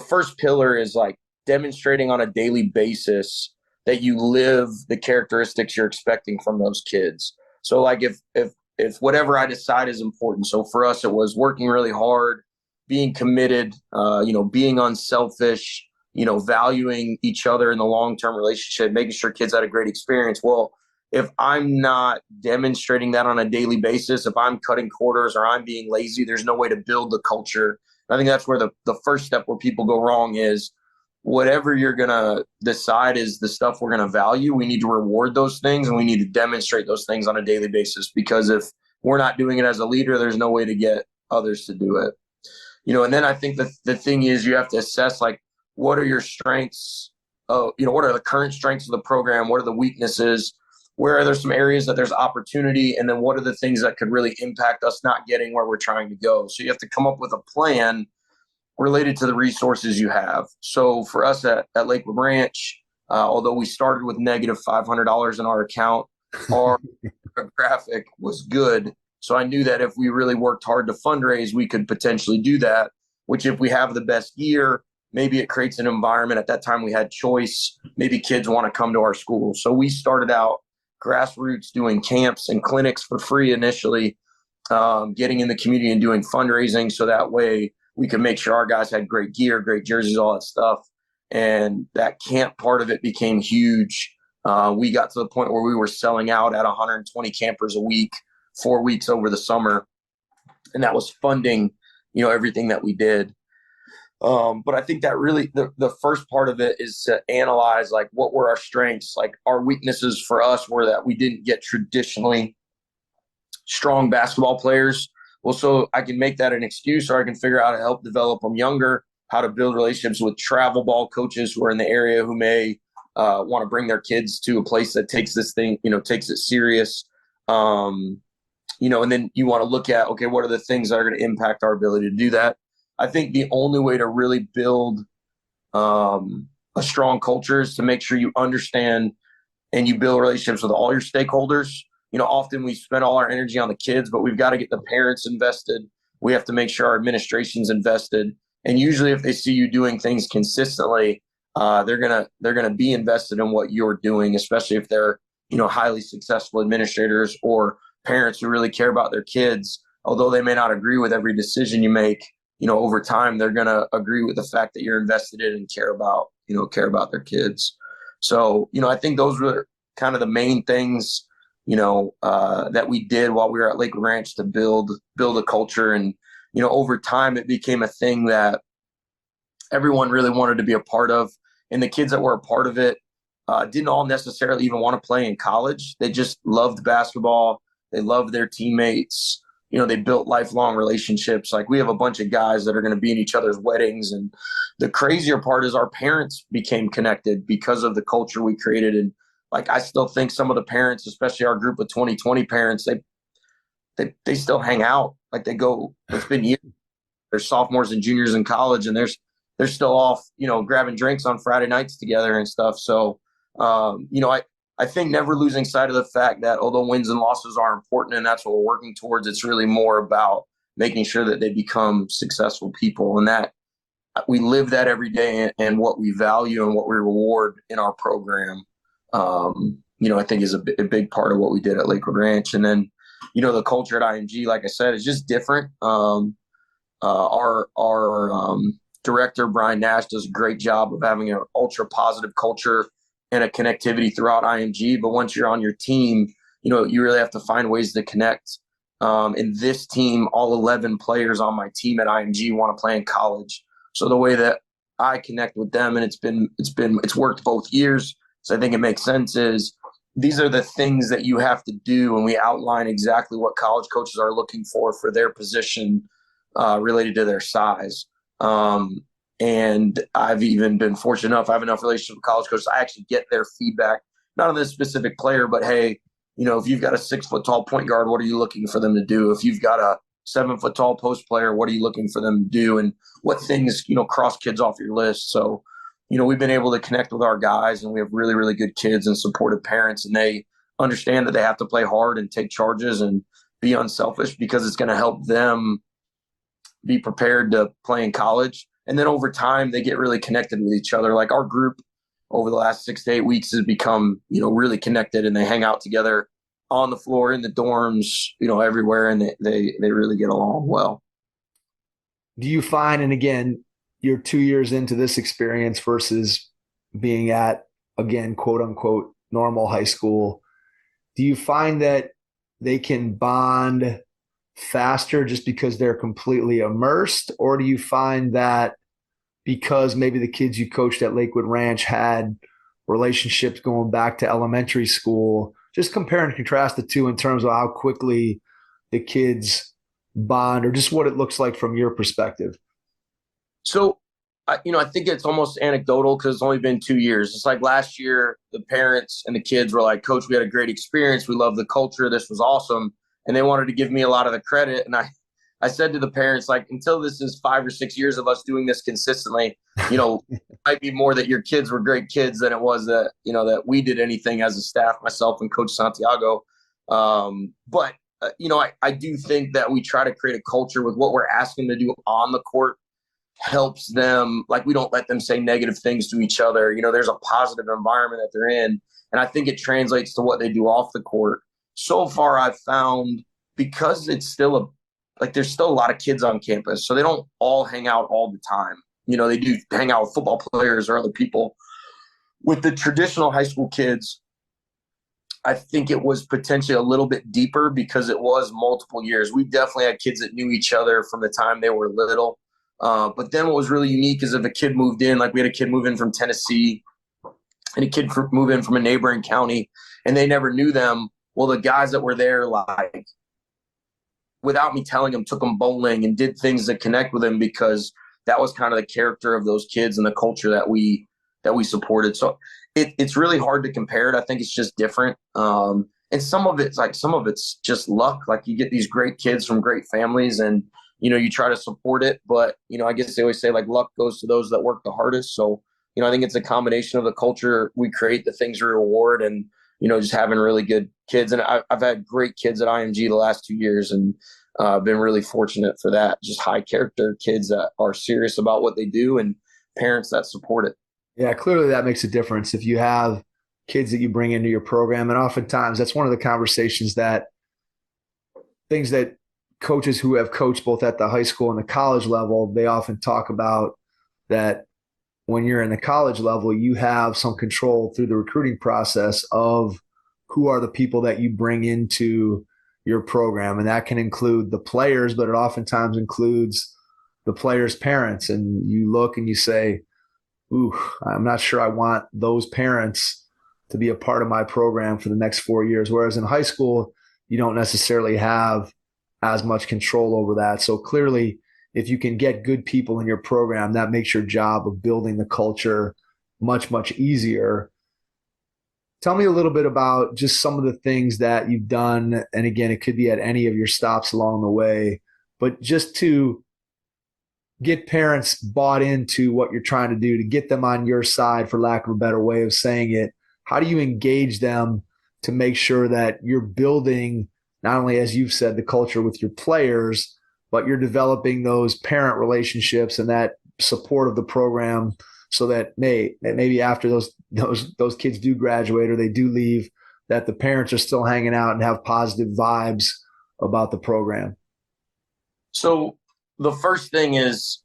first pillar is like demonstrating on a daily basis that you live the characteristics you're expecting from those kids. So like if whatever I decide is important. So for us, it was working really hard, being committed, being unselfish, valuing each other in the long-term relationship, making sure kids had a great experience. Well, if I'm not demonstrating that on a daily basis, if I'm cutting quarters or I'm being lazy, there's no way to build the culture. I think that's where the first step where people go wrong is whatever you're going to decide is the stuff we're going to value. We need to reward those things and we need to demonstrate those things on a daily basis, because if we're not doing it as a leader, there's no way to get others to do it. And then I think the thing is you have to assess, like, what are your strengths? What are the current strengths of the program? What are the weaknesses? Where are there some areas that there's opportunity? And then what are the things that could really impact us not getting where we're trying to go? So you have to come up with a plan related to the resources you have. So for us at Lakewood Ranch, although we started with negative $500 in our account, our graphic was good. So I knew that if we really worked hard to fundraise, we could potentially do that, which if we have the best year, maybe it creates an environment. At that time we had choice. Maybe kids want to come to our school. So we started out grassroots doing camps and clinics for free initially, getting in the community and doing fundraising. So that way we could make sure our guys had great gear, great jerseys, all that stuff. And that camp part of it became huge. We got to the point where we were selling out at 120 campers a week, 4 weeks over the summer. And that was funding, everything that we did. But I think that really the first part of it is to analyze, like, what were our strengths? Like, our weaknesses for us were that we didn't get traditionally strong basketball players. Well, so I can make that an excuse, or I can figure out how to help develop them younger, how to build relationships with travel ball coaches who are in the area who may want to bring their kids to a place that takes this thing, takes it serious. And then you want to look at, okay, what are the things that are going to impact our ability to do that? I think the only way to really build a strong culture is to make sure you understand and you build relationships with all your stakeholders. Often we spend all our energy on the kids, but we've got to get the parents invested. We have to make sure our administration's invested. And usually if they see you doing things consistently, they're gonna be invested in what you're doing, especially if they're, highly successful administrators or parents who really care about their kids. Although they may not agree with every decision you make, over time, they're going to agree with the fact that you're invested in and care about their kids. So, I think those were kind of the main things, that we did while we were at Lakewood Ranch to build a culture. And, over time, it became a thing that everyone really wanted to be a part of. And the kids that were a part of it didn't all necessarily even want to play in college. They just loved basketball. They loved their teammates. They built lifelong relationships. Like, we have a bunch of guys that are going to be in each other's weddings. And the crazier part is our parents became connected because of the culture we created. And like, I still think some of the parents, especially our group of 2020 parents, they still hang out. Like, they go, it's been years. They're sophomores and juniors in college, and they're still off, grabbing drinks on Friday nights together and stuff. So, I think never losing sight of the fact that although wins and losses are important and that's what we're working towards, it's really more about making sure that they become successful people, and that we live that every day, and what we value and what we reward in our program, I think is a big part of what we did at Lakewood Ranch. And then, the culture at IMG, like I said, is just different. Our director, Brian Nash, does a great job of having an ultra positive culture and a connectivity throughout IMG. But once you're on your team, you really have to find ways to connect. And this team, all 11 players on my team at IMG want to play in college. So the way that I connect with them, and it's worked both years, so I think it makes sense, is these are the things that you have to do. And we outline exactly what college coaches are looking for their position related to their size. And I've even been fortunate enough, I have enough relationship with college coaches, I actually get their feedback, not on this specific player, but hey, if you've got a 6 foot tall point guard, what are you looking for them to do? If you've got a 7 foot tall post player, what are you looking for them to do? And what things, cross kids off your list. So, we've been able to connect with our guys, and we have really, really good kids and supportive parents, and they understand that they have to play hard and take charges and be unselfish, because it's going to help them be prepared to play in college. And then over time, they get really connected with each other. Like, our group over the last 6 to 8 weeks has become, really connected, and they hang out together on the floor, in the dorms, everywhere. And they really get along well. Do you find, and again, you're 2 years into this experience versus being at, again, quote unquote, normal high school, do you find that they can bond faster just because they're completely immersed? Or do you find that because maybe the kids you coached at Lakewood Ranch had relationships going back to elementary school, just compare and contrast the two in terms of how quickly the kids bond, or just what it looks like from your perspective? So, I think it's almost anecdotal because it's only been 2 years. It's like last year, the parents and the kids were like, Coach, we had a great experience. We love the culture. This was awesome. And they wanted to give me a lot of the credit. And I said to the parents, like, until this is 5 or 6 years of us doing this consistently, it might be more that your kids were great kids than it was that, that we did anything as a staff, myself and Coach Santiago. But I do think that we try to create a culture with what we're asking them to do on the court helps them. Like, we don't let them say negative things to each other. There's a positive environment that they're in. And I think it translates to what they do off the court. So far, I've found, because it's still like there's still a lot of kids on campus, so they don't all hang out all the time. They do hang out with football players or other people. With the traditional high school kids, I think it was potentially a little bit deeper because it was multiple years. We definitely had kids that knew each other from the time they were little. But then what was really unique is if a kid moved in, like we had a kid move in from Tennessee and a kid move in from a neighboring county, and they never knew them. Well, the guys that were there, like, without me telling them, took them bowling and did things that connect with them because that was kind of the character of those kids and the culture that we supported. So it's really hard to compare it. I think it's just different. And some of it's just luck. Like you get these great kids from great families and, you try to support it. But, I guess they always say like luck goes to those that work the hardest. So, I think it's a combination of the culture we create, the things we reward, and, just having really good kids. And I've had great kids at IMG the last 2 years, and been really fortunate for that. Just high character kids that are serious about what they do and parents that support it. Yeah, clearly that makes a difference if you have kids that you bring into your program. And oftentimes that's one of the conversations things that coaches who have coached both at the high school and the college level, they often talk about that when you're in the college level, you have some control through the recruiting process of who are the people that you bring into your program. And that can include the players, but it oftentimes includes the players' parents. And you look and you say, ooh, I'm not sure I want those parents to be a part of my program for the next 4 years. Whereas in high school, you don't necessarily have as much control over that. So clearly, if you can get good people in your program, that makes your job of building the culture much, much easier. Tell me a little bit about just some of the things that you've done. And again, it could be at any of your stops along the way, but just to get parents bought into what you're trying to do, to get them on your side, for lack of a better way of saying it. How do you engage them to make sure that you're building, not only, as you've said, the culture with your players, but you're developing those parent relationships and that support of the program so that maybe after those kids do graduate or they do leave, that the parents are still hanging out and have positive vibes about the program? So the first thing is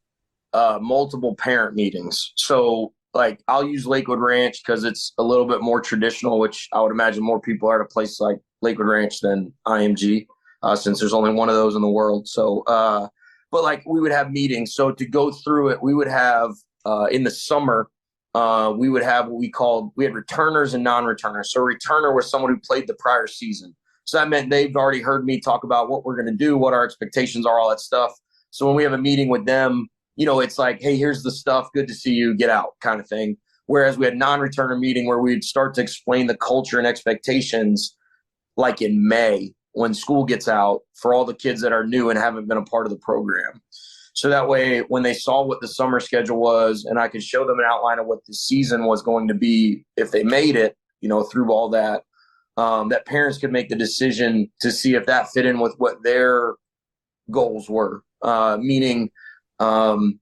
multiple parent meetings. So like I'll use Lakewood Ranch because it's a little bit more traditional, which I would imagine more people are at a place like Lakewood Ranch than IMG, since there's only one of those in the world. So, but like we would have meetings. So to go through it, we would have in the summer, we would have what we had returners and non-returners. So a returner was someone who played the prior season. So that meant they've already heard me talk about what we're going to do, what our expectations are, all that stuff. So when we have a meeting with them, it's like, hey, here's the stuff. Good to see you. Get out kind of thing. Whereas we had non-returner meeting where we'd start to explain the culture and expectations like in May when school gets out for all the kids that are new and haven't been a part of the program. So that way, when they saw what the summer schedule was and I could show them an outline of what the season was going to be if they made it, through all that, that parents could make the decision to see if that fit in with what their goals were. Meaning, in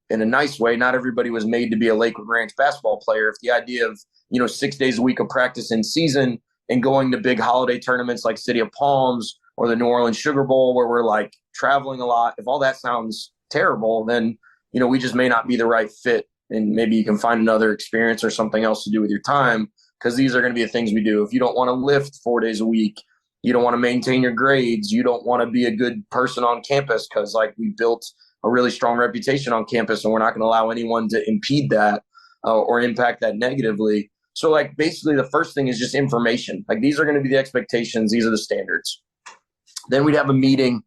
a nice way, not everybody was made to be a Lakewood Ranch basketball player. If the idea of, 6 days a week of practice in season and going to big holiday tournaments like City of Palms or the New Orleans Sugar Bowl, where we're like traveling a lot, if all that sounds terrible, then, we just may not be the right fit. And maybe you can find another experience or something else to do with your time, because these are going to be the things we do. If you don't want to lift 4 days a week, you don't want to maintain your grades, you don't want to be a good person on campus, because like we built a really strong reputation on campus and we're not going to allow anyone to impede that or impact that negatively. So like basically the first thing is just information. Like these are going to be the expectations. These are the standards. Then we'd have a meeting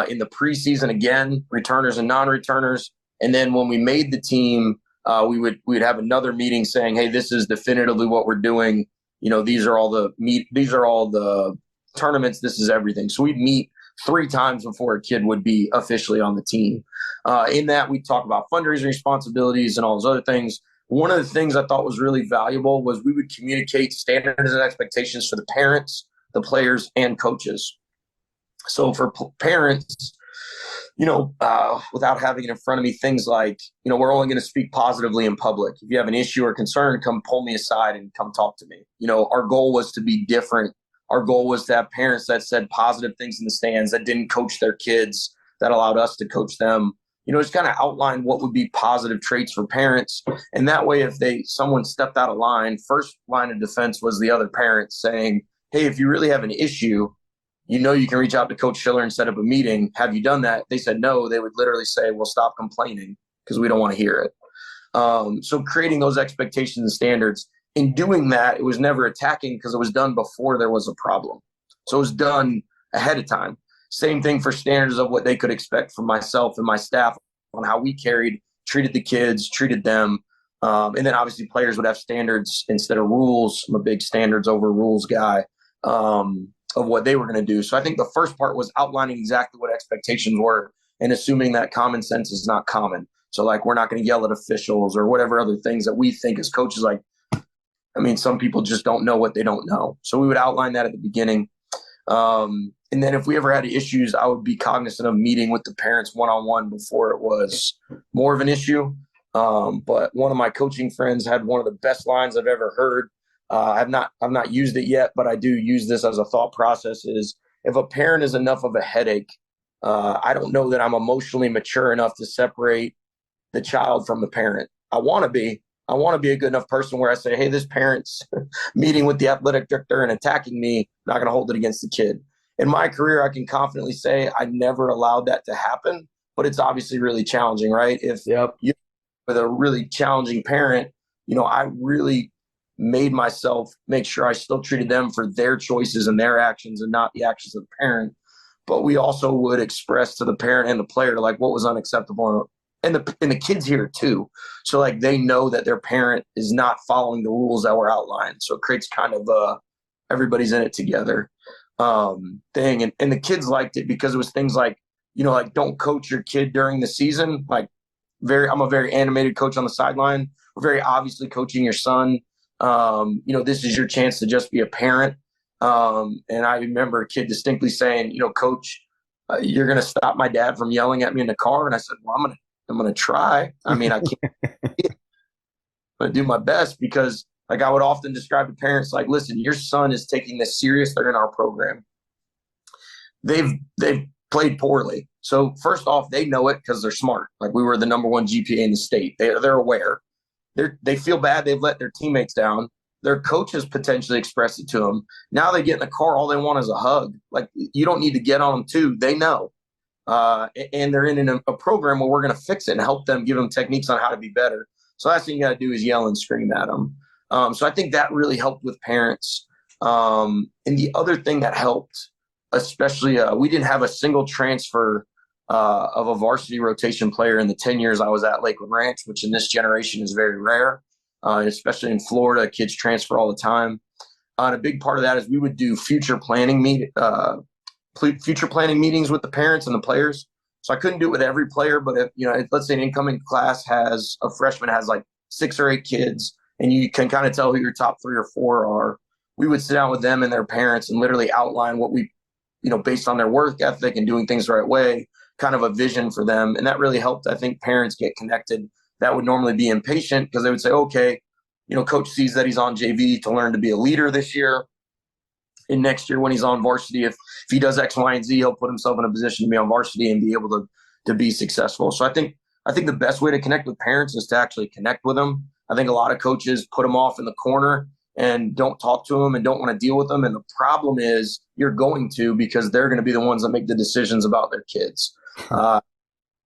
in the preseason, again, returners and non-returners. And then when we made the team, we'd have another meeting saying, hey, this is definitively what we're doing. These are all the tournaments. This is everything. So we'd meet 3 times before a kid would be officially on the team. In that, we talk about fundraising responsibilities and all those other things. One of the things I thought was really valuable was we would communicate standards and expectations for the parents, the players, and coaches. So for parents, without having it in front of me, things like, we're only going to speak positively in public. If you have an issue or concern, come pull me aside and come talk to me. Our goal was to be different. Our goal was to have parents that said positive things in the stands, that didn't coach their kids, that allowed us to coach them. Just kind of outline what would be positive traits for parents. And that way, if someone stepped out of line, first line of defense was the other parent saying, hey, if you really have an issue, you can reach out to Coach Schiller and set up a meeting. Have you done that? They said no. They would literally say, well, stop complaining because we don't want to hear it. So creating those expectations and standards. In doing that, it was never attacking because it was done before there was a problem. So it was done ahead of time. Same thing for standards of what they could expect from myself and my staff on how we treated the kids, treated them. And then obviously players would have standards instead of rules. I'm a big standards over rules guy of what they were going to do. So I think the first part was outlining exactly what expectations were and assuming that common sense is not common. So like, we're not going to yell at officials or whatever other things that we think as coaches, some people just don't know what they don't know. So we would outline that at the beginning. And then if we ever had issues, I would be cognizant of meeting with the parents one-on-one before it was more of an issue. But one of my coaching friends had one of the best lines I've ever heard. I've not used it yet, but I do use this as a thought process is if a parent is enough of a headache, I don't know that I'm emotionally mature enough to separate the child from the parent. I want to be a good enough person where I say, hey, this parent's meeting with the athletic director and attacking me, I'm not going to hold it against the kid. In my career, I can confidently say I never allowed that to happen, but it's obviously really challenging, right? If you're with a really challenging parent, I really made myself make sure I still treated them for their choices and their actions and not the actions of the parent. But we also would express to the parent and the player like what was unacceptable. And the kids here too. So like they know that their parent is not following the rules that were outlined. So it creates kind of everybody's in it together thing. And the kids liked it because it was things like, like don't coach your kid during the season. I'm a very animated coach on the sideline. We're very obviously coaching your son. This is your chance to just be a parent. And I remember a kid distinctly saying, coach, you're going to stop my dad from yelling at me in the car. And I said, well, I'm going to try. I can't. I'm going to do my best because I would often describe to parents like, listen, your son is taking this serious. They're in our program. They've played poorly. So first off, they know it because they're smart. We were the number one GPA in the state. They're aware. They feel bad. They've let their teammates down. Their coaches potentially expressed it to them. Now they get in the car. All they want is a hug. You don't need to get on them too. They know. And they're in a program where we're going to fix it and help them, give them techniques on how to be better. So last thing you got to do is yell and scream at them. So I think that really helped with parents. And the other thing that helped, especially we didn't have a single transfer of a varsity rotation player in the 10 years I was at Lakewood Ranch, which in this generation is very rare, especially in Florida. Kids transfer all the time. And a big part of that is we would do future planning meetings with the parents and the players. So I couldn't do it with every player, but if let's say an incoming class has a freshman has 6 or 8 kids, and you can kind of tell who your top 3 or 4 are, we would sit down with them and their parents and literally outline what we, based on their work ethic and doing things the right way, kind of a vision for them. And that really helped, I think, parents get connected that would normally be impatient because they would say, okay, coach sees that he's on JV to learn to be a leader this year. And next year when he's on varsity, if he does X, Y, and Z, he'll put himself in a position to be on varsity and be able to be successful. So I think the best way to connect with parents is to actually connect with them. I think a lot of coaches put them off in the corner and don't talk to them and don't want to deal with them. And the problem is you're going to, because they're going to be the ones that make the decisions about their kids. Time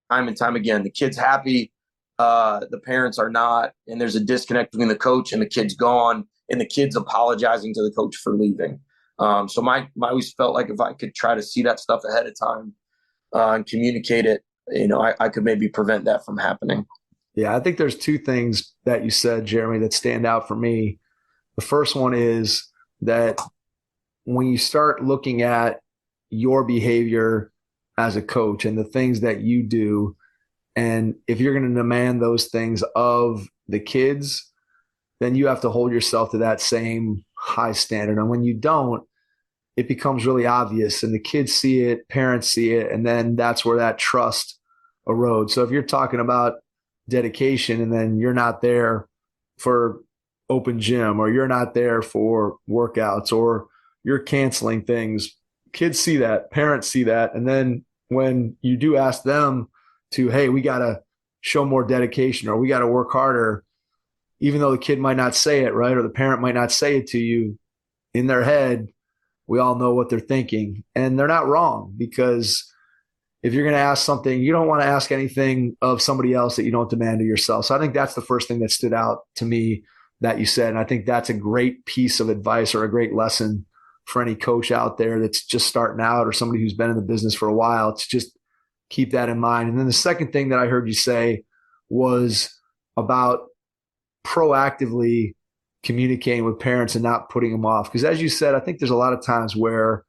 and time again, the kid's happy, the parents are not, and there's a disconnect between the coach and the kid's gone, and the kid's apologizing to the coach for leaving. So I always felt like if I could try to see that stuff ahead of time and communicate it, I could maybe prevent that from happening. Yeah, I think there's 2 things that you said, Jeremy, that stand out for me. The first one is that when you start looking at your behavior as a coach and the things that you do, and if you're going to demand those things of the kids, then you have to hold yourself to that same high standard. And when you don't, it becomes really obvious and the kids see it, parents see it, and then that's where that trust erodes. So if you're talking about dedication and then you're not there for open gym, or you're not there for workouts, or you're canceling things. Kids see that, parents see that. And then when you do ask them to, hey, we got to show more dedication or we got to work harder, even though the kid might not say it, right? Or the parent might not say it to you, in their head, we all know what they're thinking. And they're not wrong, because if you're going to ask something, you don't want to ask anything of somebody else that you don't demand of yourself. So I think that's the first thing that stood out to me that you said. And I think that's a great piece of advice or a great lesson for any coach out there that's just starting out or somebody who's been in the business for a while, to just keep that in mind. And then the second thing that I heard you say was about proactively communicating with parents and not putting them off. Because as you said, I think there's a lot of times where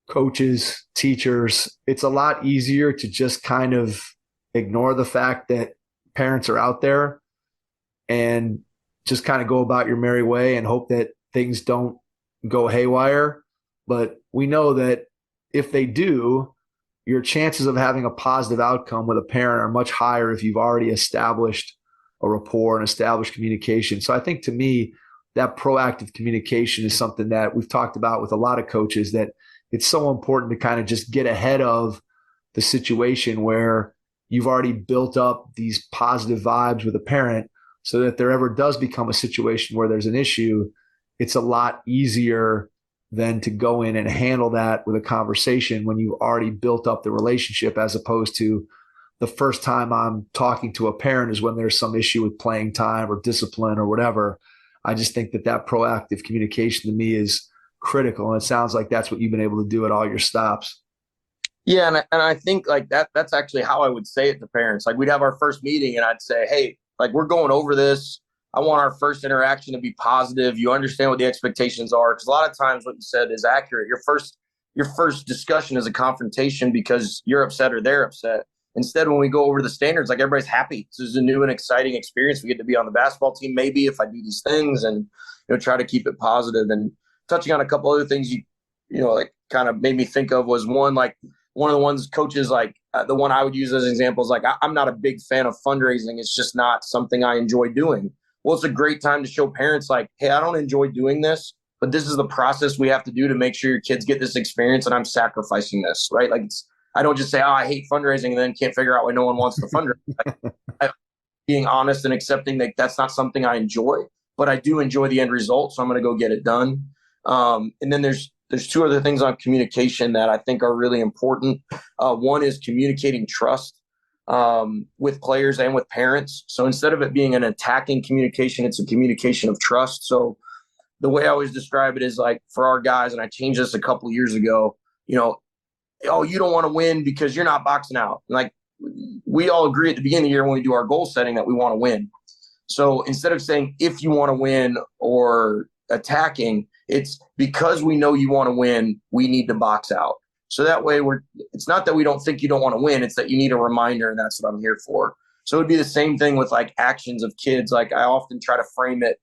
coaches, teachers, it's a lot easier to just kind of ignore the fact that parents are out there and just kind of go about your merry way and hope that things don't go haywire. But we know that if they do, your chances of having a positive outcome with a parent are much higher if you've already established a rapport and established communication. So I think, to me, that proactive communication is something that we've talked about with a lot of coaches, that it's so important to kind of just get ahead of the situation where you've already built up these positive vibes with a parent, so that if there ever does become a situation where there's an issue, it's a lot easier than to go in and handle that with a conversation when you've already built up the relationship, as opposed to the first time I'm talking to a parent is when there's some issue with playing time or discipline or whatever. I just think that that proactive communication to me is critical. And it sounds like that's what you've been able to do at all your stops. Yeah. And I think like that's actually how I would say it to parents. Like, we'd have our first meeting and I'd say, hey, like, we're going over this. I want our first interaction to be positive. You understand what the expectations are. Because a lot of times what you said is accurate. Your first discussion is a confrontation because you're upset or they're upset. Instead, when we go over the standards, like, everybody's happy. This is a new and exciting experience. We get to be on the basketball team, maybe, if I do these things, and try to keep it positive. And touching on a couple other things you like kind of made me think of was one of the ones coaches, like the one I would use as examples, like, I'm not a big fan of fundraising. It's just not something I enjoy doing. Well, it's a great time to show parents, like, hey, I don't enjoy doing this, but this is the process we have to do to make sure your kids get this experience, and I'm sacrificing this, right? Like, I don't just say, oh, I hate fundraising, and then can't figure out why no one wants to fundraise. Being honest and accepting that that's not something I enjoy, but I do enjoy the end result, so I'm going to go get it done. And then there's two other things on communication that I think are really important. One is communicating trust with players and with parents. So instead of it being an attacking communication, it's a communication of trust. So the way I always describe it is, like, for our guys, and I changed this a couple of years ago, oh, you don't want to win because you're not boxing out. Like, we all agree at the beginning of the year when we do our goal setting that we want to win. So instead of saying if you want to win or attacking, it's because we know you want to win, we need to box out. So that way it's not that we don't think you don't want to win, it's that you need a reminder, and that's what I'm here for. So it'd be the same thing with, like, actions of kids. Like, I often try to frame it,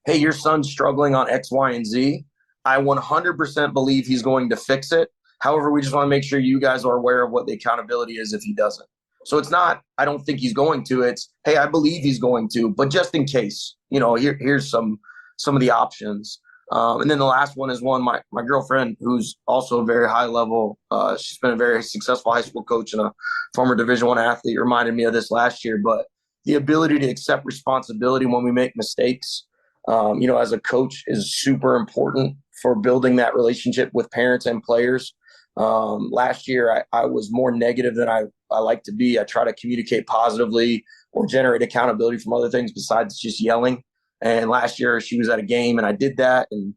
hey, your son's struggling on X, Y, and Z. I 100% believe he's going to fix it. However, we just want to make sure you guys are aware of what the accountability is if he doesn't. So it's not, I don't think he's going to. It's, hey, I believe he's going to, but just in case, here's some of the options. And then the last one is my girlfriend, who's also a very high level. She's been a very successful high school coach and a former Division I athlete, reminded me of this last year. But the ability to accept responsibility when we make mistakes, as a coach, is super important for building that relationship with parents and players. Last year, I was more negative than I like to be. I try to communicate positively or generate accountability from other things besides just yelling. And last year she was at a game and I did that, and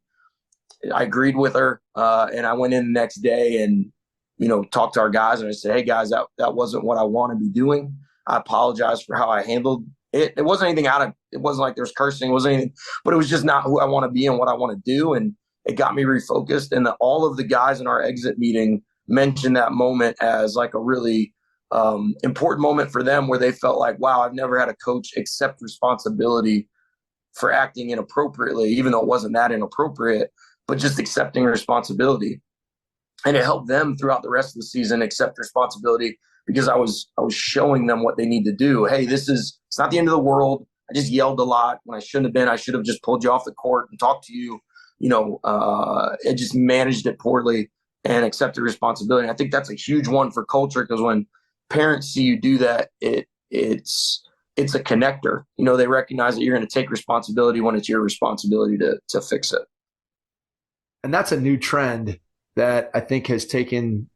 I agreed with her. And I went in the next day and, talked to our guys, and I said, hey guys, that wasn't what I want to be doing. I apologize for how I handled it. It wasn't anything it wasn't like there was cursing, it wasn't anything, but it was just not who I want to be and what I want to do. And it got me refocused. And all of the guys in our exit meeting mentioned that moment as, like, a really important moment for them, where they felt like, wow, I've never had a coach accept responsibility for acting inappropriately, even though it wasn't that inappropriate, but just accepting responsibility. And it helped them throughout the rest of the season accept responsibility, because I was showing them what they need to do. Hey, it's not the end of the world. I just yelled a lot when I shouldn't have been. I should have just pulled you off the court and talked to you. it just managed it poorly and accepted responsibility. And I think that's a huge one for culture, because when parents see you do that, it's a connector. They recognize that you're going to take responsibility when it's your responsibility to fix it. And that's a new trend that I think has taken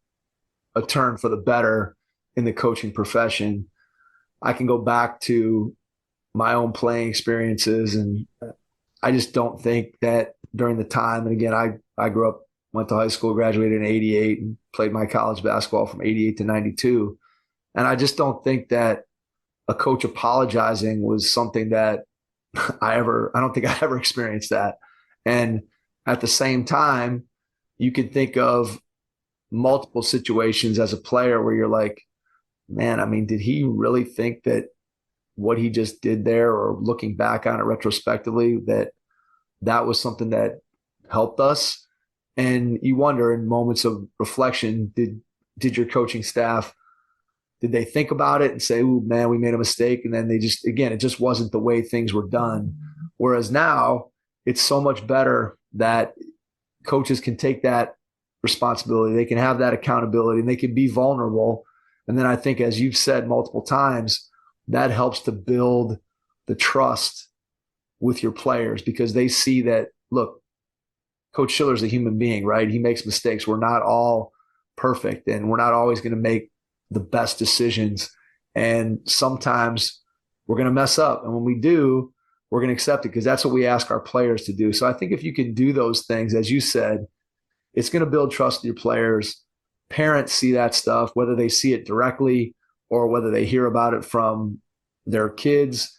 a turn for the better in the coaching profession. I can go back to my own playing experiences, and I just don't think that during the time, and again, I grew up, went to high school, graduated in 88 and played my college basketball from 88 to 92. And I just don't think that a coach apologizing was something that I don't think I ever experienced that. And at the same time, you could think of multiple situations as a player where you're like, man, I mean, did he really think that what he just did there, or looking back on it retrospectively, that was something that helped us? And you wonder in moments of reflection, did your coaching staff, did they think about it and say, "Ooh, man, we made a mistake"? And then it just wasn't the way things were done. Whereas now it's so much better that coaches can take that responsibility. They can have that accountability, and they can be vulnerable. And then I think, as you've said multiple times, that helps to build the trust with your players, because they see that, look, Coach Schiller's a human being, right? He makes mistakes. We're not all perfect, and we're not always going to make the best decisions. And sometimes we're going to mess up. And when we do, we're going to accept it, because that's what we ask our players to do. So I think if you can do those things, as you said, it's going to build trust with your players. Parents see that stuff, whether they see it directly or whether they hear about it from their kids.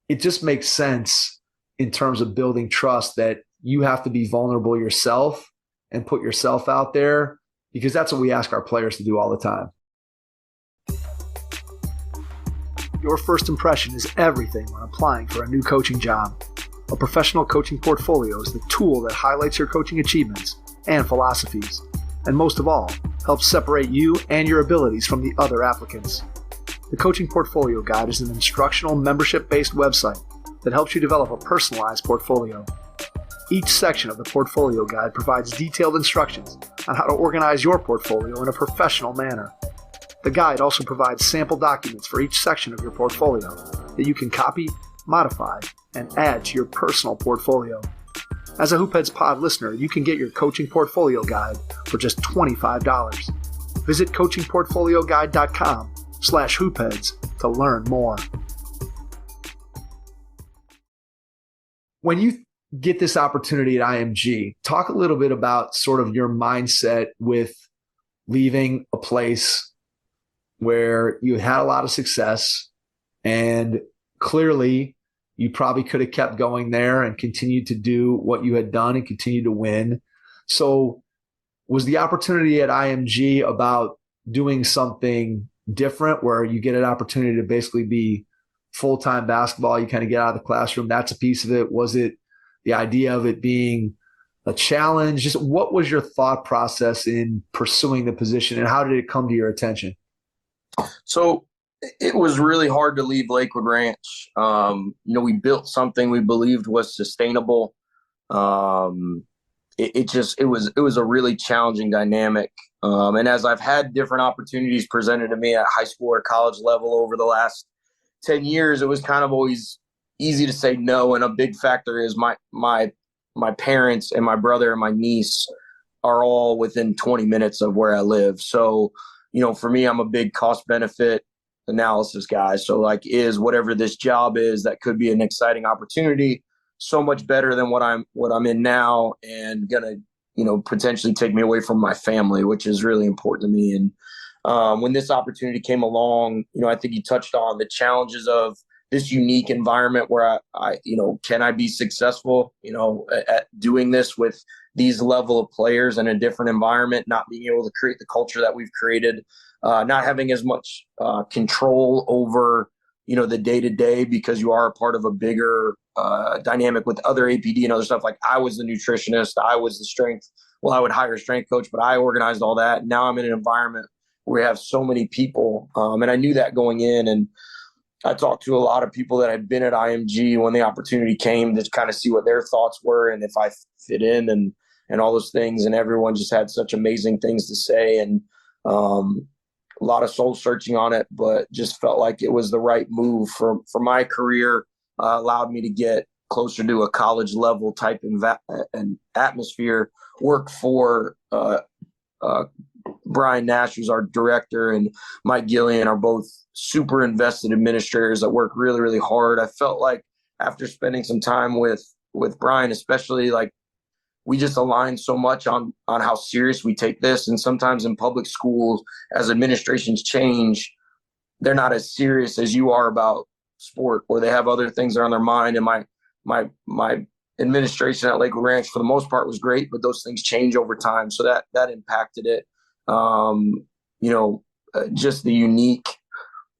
It just makes sense in terms of building trust that you have to be vulnerable yourself and put yourself out there, because that's what we ask our players to do all the time. Your first impression is everything when applying for a new coaching job. A professional coaching portfolio is the tool that highlights your coaching achievements and philosophies, and most of all, helps separate you and your abilities from the other applicants. The Coaching Portfolio Guide is an instructional, membership-based website that helps you develop a personalized portfolio. Each section of the Portfolio Guide provides detailed instructions on how to organize your portfolio in a professional manner. The guide also provides sample documents for each section of your portfolio that you can copy, modify, and add to your personal portfolio. As a Hoopheads Pod listener, you can get your Coaching Portfolio Guide for just $25. Visit coachingportfolioguide.com/hoopheads to learn more. When you get this opportunity at IMG, talk a little bit about sort of your mindset with leaving a place where you had a lot of success, and clearly you probably could have kept going there and continued to do what you had done and continue to win. So was the opportunity at IMG about doing something different where you get an opportunity to basically be full-time basketball? You kind of get out of the classroom. That's a piece of it. Was it the idea of it being a challenge? Just what was your thought process in pursuing the position, and how did it come to your attention? So it was really hard to leave Lakewood Ranch. We built something we believed was sustainable. It was a really challenging dynamic. And as I've had different opportunities presented to me at high school or college level over the last 10 years, it was kind of always easy to say no. And a big factor is my parents and my brother and my niece are all within 20 minutes of where I live. So, for me, I'm a big cost benefit analysis guy. So is whatever this job is that could be an exciting opportunity so much better than what I'm in now, and gonna, potentially take me away from my family, which is really important to me. And when this opportunity came along, I think you touched on the challenges of this unique environment where can I be successful, at doing this with these level of players in a different environment, not being able to create the culture that we've created, not having as much control over, the day-to-day, because you are a part of a bigger dynamic with other APD and other stuff. Like I was the nutritionist, I was the strength. Well, I would hire a strength coach, but I organized all that. Now I'm in an environment where we have so many people. And I knew that going in. And I talked to a lot of people that had been at IMG when the opportunity came to kind of see what their thoughts were and if I fit in and all those things. And everyone just had such amazing things to say, and a lot of soul searching on it, but just felt like it was the right move for my career. Allowed me to get closer to a college level type and atmosphere. Work for Brian Nash, who's our director, and Mike Gillian are both super invested administrators that work really, really hard. I felt like after spending some time with Brian, especially, like, we just align so much on how serious we take this. And sometimes in public schools, as administrations change, they're not as serious as you are about sport, or they have other things that are on their mind. And my administration at Lakewood Ranch, for the most part, was great, but those things change over time. So that impacted it. Just the unique,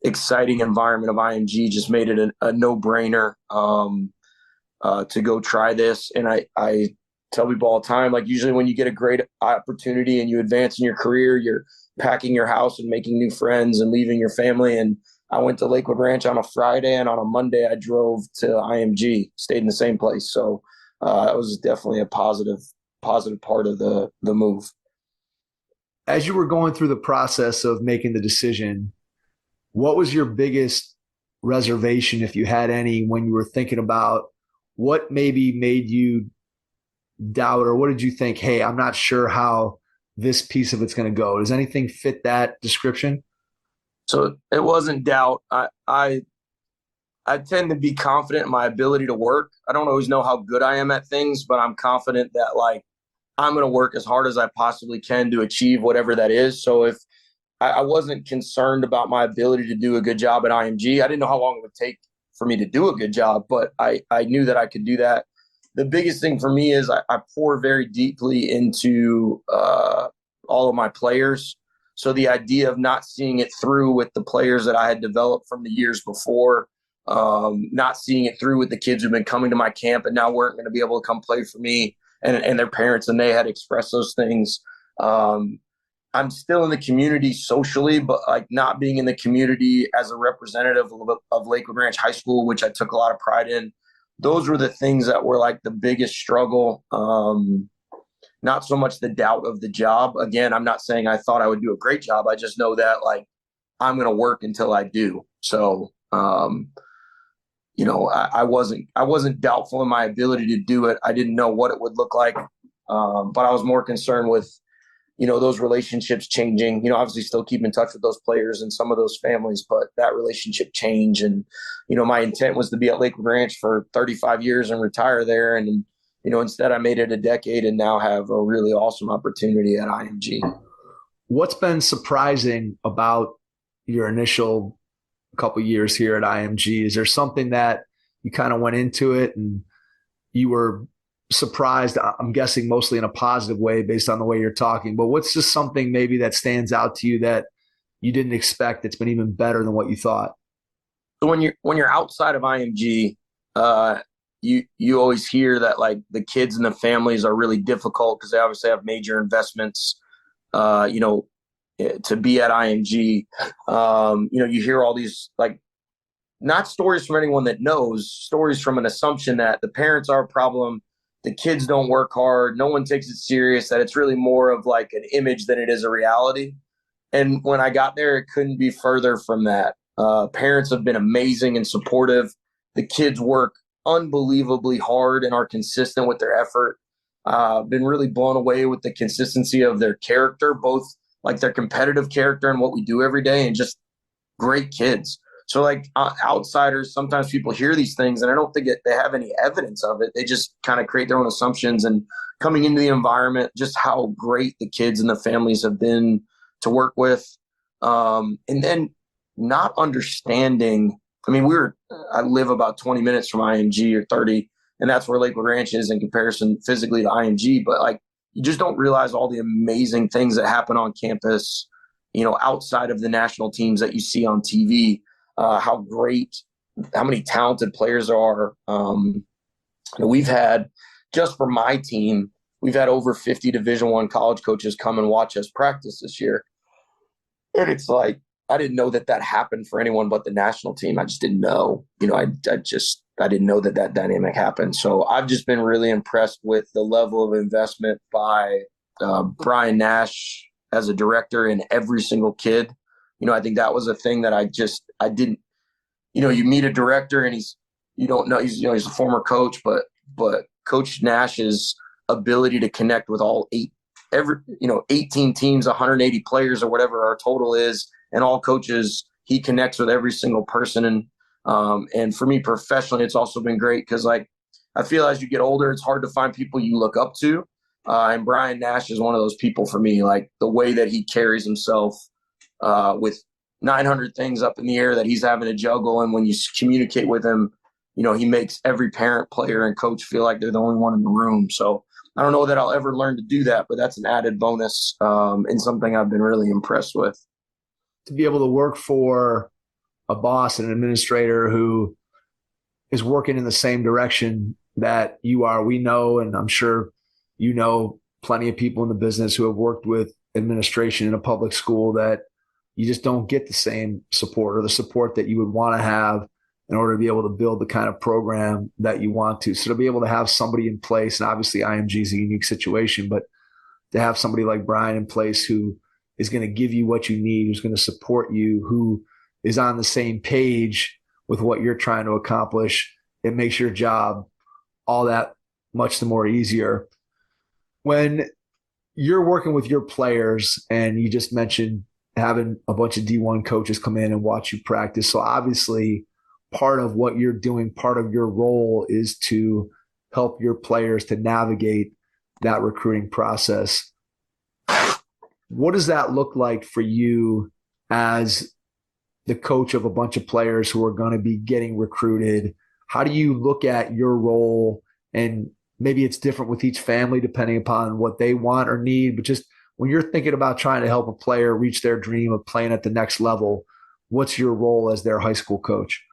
exciting environment of IMG just made it a no-brainer to go try this. And I tell people all the time, like, usually when you get a great opportunity and you advance in your career, you're packing your house and making new friends and leaving your family. And I went to Lakewood Ranch on a Friday, and on a Monday I drove to IMG, stayed in the same place. So it was definitely a positive part of the move. As you were going through the process of making the decision, what was your biggest reservation, if you had any, when you were thinking about what maybe made you doubt, or what did you think, hey, I'm not sure how this piece of it's going to go? Does anything fit that description? So it wasn't doubt. I tend to be confident in my ability to work. I don't always know how good I am at things, but I'm confident that, like, I'm going to work as hard as I possibly can to achieve whatever that is. So if I wasn't concerned about my ability to do a good job at IMG, I didn't know how long it would take for me to do a good job, but I knew that I could do that. The biggest thing for me is I pour very deeply into all of my players. So the idea of not seeing it through with the players that I had developed from the years before, not seeing it through with the kids who've been coming to my camp and now weren't going to be able to come play for me, and their parents, and they had expressed those things. I'm still in the community socially, but, like, not being in the community as a representative of Lakewood Ranch High School, which I took a lot of pride in. Those were the things that were, like, the biggest struggle. Not so much the doubt of the job. Again, I'm not saying I thought I would do a great job. I just know that, like, I'm going to work until I do. So, I wasn't doubtful in my ability to do it. I didn't know what it would look like. But I was more concerned with, those relationships changing. Obviously still keep in touch with those players and some of those families, but that relationship change. And, my intent was to be at Lakewood Ranch for 35 years and retire there. And, instead I made it a decade and now have a really awesome opportunity at IMG. What's been surprising about your initial couple years here at IMG? Is there something that you kind of went into it and you were surprised, I'm guessing mostly in a positive way based on the way you're talking, but what's just something maybe that stands out to you that you didn't expect that's been even better than what you thought? So when you're outside of IMG, you always hear that, like, the kids and the families are really difficult because they obviously have major investments, to be at IMG. You hear all these, like, not stories from anyone that knows, stories from an assumption that the parents are a problem, the kids don't work hard, no one takes it serious, that it's really more of, like, an image than it is a reality. And when I got there, it couldn't be further from that. Parents have been amazing and supportive. The kids work unbelievably hard and are consistent with their effort. Been really blown away with the consistency of their character, both, like, their competitive character and what we do every day, and just great kids. So, like, outsiders, sometimes people hear these things and I don't think they have any evidence of it. They just kind of create their own assumptions. And coming into the environment, just how great the kids and the families have been to work with. And then not understanding, I live about 20 minutes from IMG, or 30, and that's where Lakewood Ranch is in comparison physically to IMG. But, like, you just don't realize all the amazing things that happen on campus, outside of the national teams that you see on TV. How many talented players there are. We've had, just for my team, we've had over 50 Division I college coaches come and watch us practice this year. And it's like, I didn't know that happened for anyone but the national team. I just didn't know. I didn't know that dynamic happened. So I've just been really impressed with the level of investment by Brian Nash as a director in every single kid. I think that was a thing that I didn't. You meet a director and you don't know he's a former coach, but Coach Nash's ability to connect with all 18 teams, 180 players or whatever our total is, and all coaches, he connects with every single person. And for me professionally, it's also been great because I feel as you get older, it's hard to find people you look up to. And Brian Nash is one of those people for me, like the way that he carries himself with 900 things up in the air that he's having to juggle. And when you communicate with him, he makes every parent, player, and coach feel like they're the only one in the room. So I don't know that I'll ever learn to do that, but that's an added bonus and something I've been really impressed with. To be able to work for a boss and an administrator who is working in the same direction that you are, we know, and I'm sure plenty of people in the business who have worked with administration in a public school, that you just don't get the same support or the support that you would want to have in order to be able to build the kind of program that you want to. So to be able to have somebody in place, and obviously IMG is a unique situation, but to have somebody like Brian in place who is going to give you what you need, who's going to support you, who is on the same page with what you're trying to accomplish, it makes your job all that much the more easier. When you're working with your players, and you just mentioned having a bunch of D1 coaches come in and watch you practice. So obviously part of what you're doing, part of your role is to help your players to navigate that recruiting process. What does that look like for you as the coach of a bunch of players who are going to be getting recruited? How do you look at your role? And maybe it's different with each family depending upon what they want or need, but just when you're thinking about trying to help a player reach their dream of playing at the next level, what's your role as their high school coach?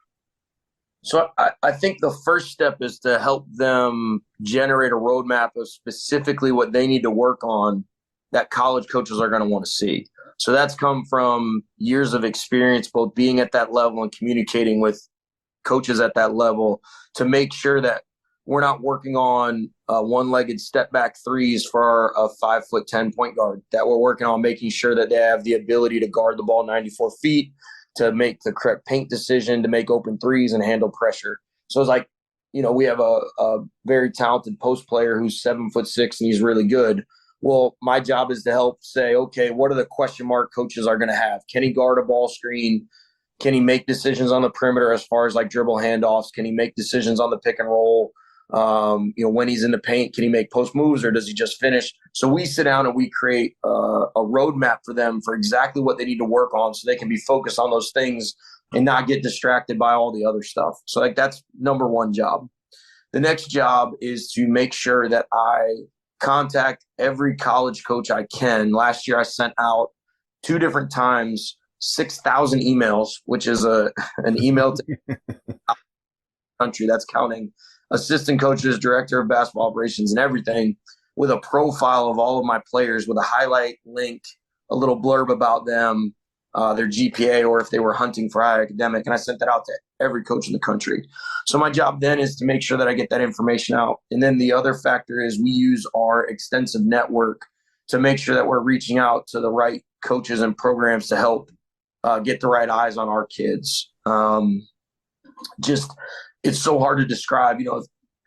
So I think the first step is to help them generate a roadmap of specifically what they need to work on that college coaches are going to want to see. So that's come from years of experience, both being at that level and communicating with coaches at that level, to make sure that we're not working on one-legged step-back threes for a 5'10" point guard, that we're working on making sure that they have the ability to guard the ball 94 feet, to make the correct paint decision, to make open threes and handle pressure. So it's like, we have a very talented post player who's 7'6" and he's really good. Well, my job is to help say, okay, what are the question mark coaches are going to have? Can he guard a ball screen? Can he make decisions on the perimeter as far as like dribble handoffs? Can he make decisions on the pick and roll? When he's in the paint, can he make post moves or does he just finish? So we sit down and we create a roadmap for them for exactly what they need to work on so they can be focused on those things and not get distracted by all the other stuff. So like that's number one job. The next job is to make sure that I contact every college coach I can. Last year I sent out 2 different times 6,000 emails, which is an email to country. That's counting assistant coaches, director of basketball operations, and everything, with a profile of all of my players with a highlight link, a little blurb about them, their GPA, or if they were hunting for high academic. And I sent that out to every coach in the country. So my job then is to make sure that I get that information out. And then the other factor is we use our extensive network to make sure that we're reaching out to the right coaches and programs to help get the right eyes on our kids. It's so hard to describe.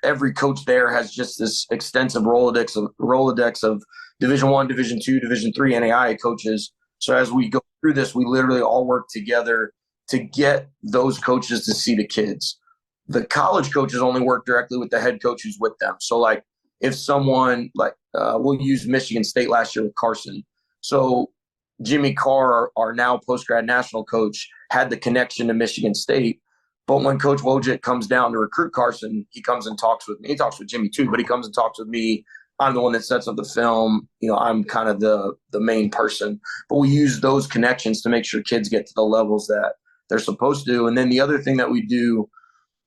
Every coach there has just this extensive Rolodex of Division I, Division II, Division III NAIA coaches. So as we go through this, we literally all work together to get those coaches to see the kids. The college coaches only work directly with the head coach who's with them. So like if someone we'll use Michigan State last year with Carson. So Jimmy Carr, our now post-grad national coach, had the connection to Michigan State. But when Coach Wojcik comes down to recruit Carson, he comes and talks with me. He talks with Jimmy too, but he comes and talks with me. I'm the one that sets up the film. I'm kind of the main person. But we use those connections to make sure kids get to the levels that they're supposed to. And then the other thing that we do,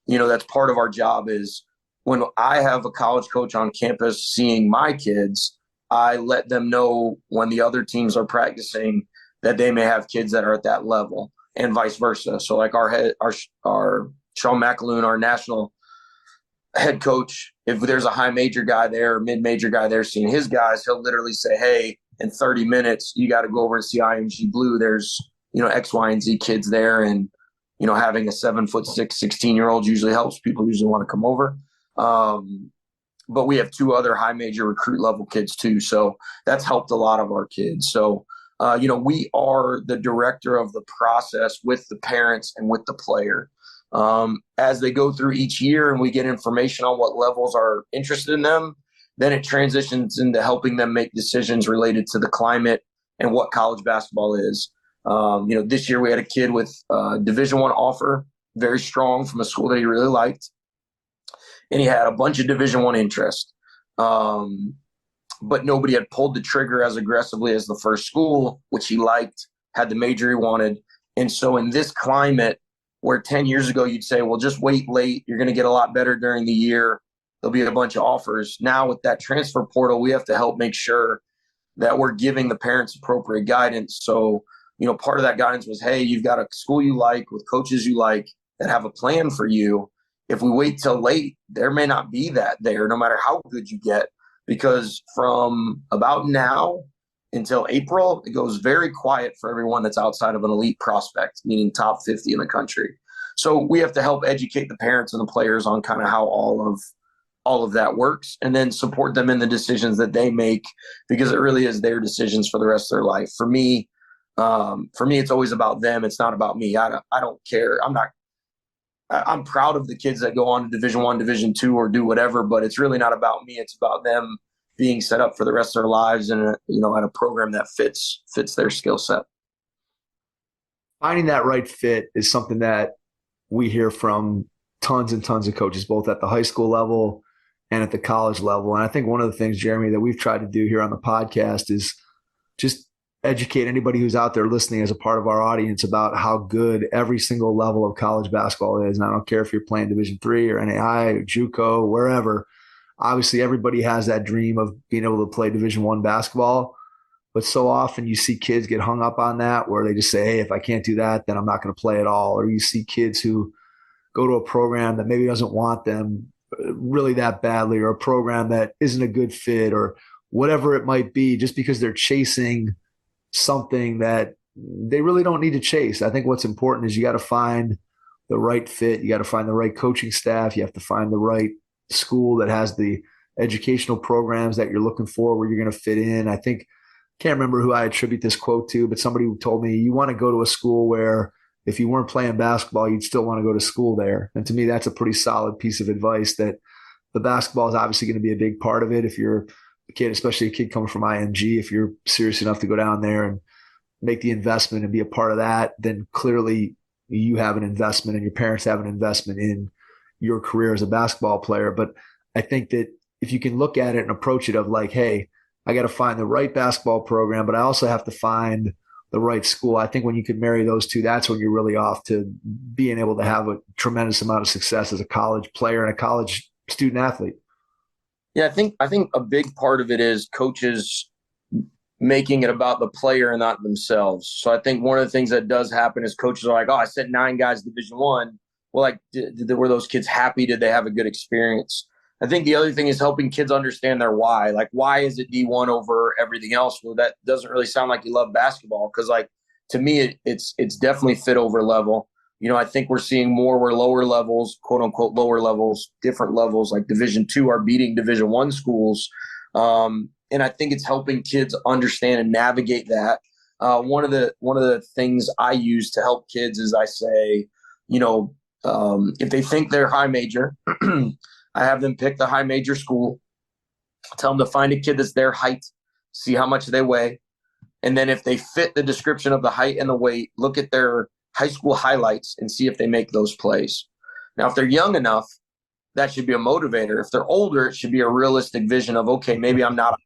that's part of our job is when I have a college coach on campus seeing my kids, I let them know when the other teams are practicing that they may have kids that are at that level, and vice versa. So like our Sean McAloon, our national head coach, if there's a high major guy there or mid major guy there seeing his guys, he'll literally say, hey, in 30 minutes, you got to go over and see IMG Blue. There's, X, Y, and Z kids there. And, having a 7'6", 16-year-old usually helps. People usually want to come over. But we have 2 other high major recruit level kids too. So that's helped a lot of our kids. So, we are the director of the process with the parents and with the player. As they go through each year and we get information on what levels are interested in them, then it transitions into helping them make decisions related to the climate and what college basketball is. This year we had a kid with a Division I offer, very strong, from a school that he really liked. And he had a bunch of Division I interest. But nobody had pulled the trigger as aggressively as the first school, which he liked, had the major he wanted. And so in this climate, where 10 years ago you'd say, well, just wait late, you're going to get a lot better during the year, there'll be a bunch of offers. Now with that transfer portal, we have to help make sure that we're giving the parents appropriate guidance. So, part of that guidance was, hey, you've got a school you like with coaches you like that have a plan for you. If we wait till late, there may not be that there, no matter how good you get, because from about now until April, it goes very quiet for everyone that's outside of an elite prospect, meaning top 50 in the country. So we have to help educate the parents and the players on kind of how all of that works, and then support them in the decisions that they make, because it really is their decisions for the rest of their life. For me, it's always about them. It's not about me. I don't care. I'm proud of the kids that go on to Division I, Division II, or do whatever, but it's really not about me. It's about them being set up for the rest of their lives and at a program that fits their skill set. Finding that right fit is something that we hear from tons and tons of coaches, both at the high school level and at the college level. And I think one of the things, Jeremy, that we've tried to do here on the podcast is just educate anybody who's out there listening as a part of our audience about how good every single level of college basketball is. And I don't care if you're playing Division III or NAI or JUCO, wherever. Obviously, everybody has that dream of being able to play Division I basketball. But so often you see kids get hung up on that, where they just say, hey, if I can't do that, then I'm not going to play at all. Or you see kids who go to a program that maybe doesn't want them really that badly, or a program that isn't a good fit, or whatever it might be, just because they're chasing something that they really don't need to chase. I think what's important is you got to find the right fit. You got to find the right coaching staff. You have to find the right school that has the educational programs that you're looking for, where you're going to fit in. I think, can't remember who I attribute this quote to, but somebody told me, you want to go to a school where if you weren't playing basketball, you'd still want to go to school there. And to me, that's a pretty solid piece of advice, that the basketball is obviously going to be a big part of it. If you're a kid, especially a kid coming from IMG, if you're serious enough to go down there and make the investment and be a part of that, then clearly you have an investment and your parents have an investment in your career as a basketball player. But I think that if you can look at it and approach it of like, hey, I got to find the right basketball program, but I also have to find the right school. I think when you can marry those two, that's when you're really off to being able to have a tremendous amount of success as a college player and a college student athlete. Yeah, I think a big part of it is coaches making it about the player and not themselves. So I think one of the things that does happen is coaches are like, oh, I sent 9 guys to Division I. Well, like, were those kids happy? Did they have a good experience? I think the other thing is helping kids understand their why. Like, why is it D1 over everything else? Well, that doesn't really sound like you love basketball, because, like, to me, it's definitely fit over level. I think we're seeing more where lower levels, quote unquote, lower levels, different levels like Division II are beating Division I schools. And I think it's helping kids understand and navigate that. One of the things I use to help kids is I say, if they think they're high major, I have them pick the high major school, tell them to find a kid that's their height, see how much they weigh. And then if they fit the description of the height and the weight, look at their high school highlights and see if they make those plays. Now, if they're young enough, that should be a motivator. If they're older, it should be a realistic vision of, okay, maybe I'm not a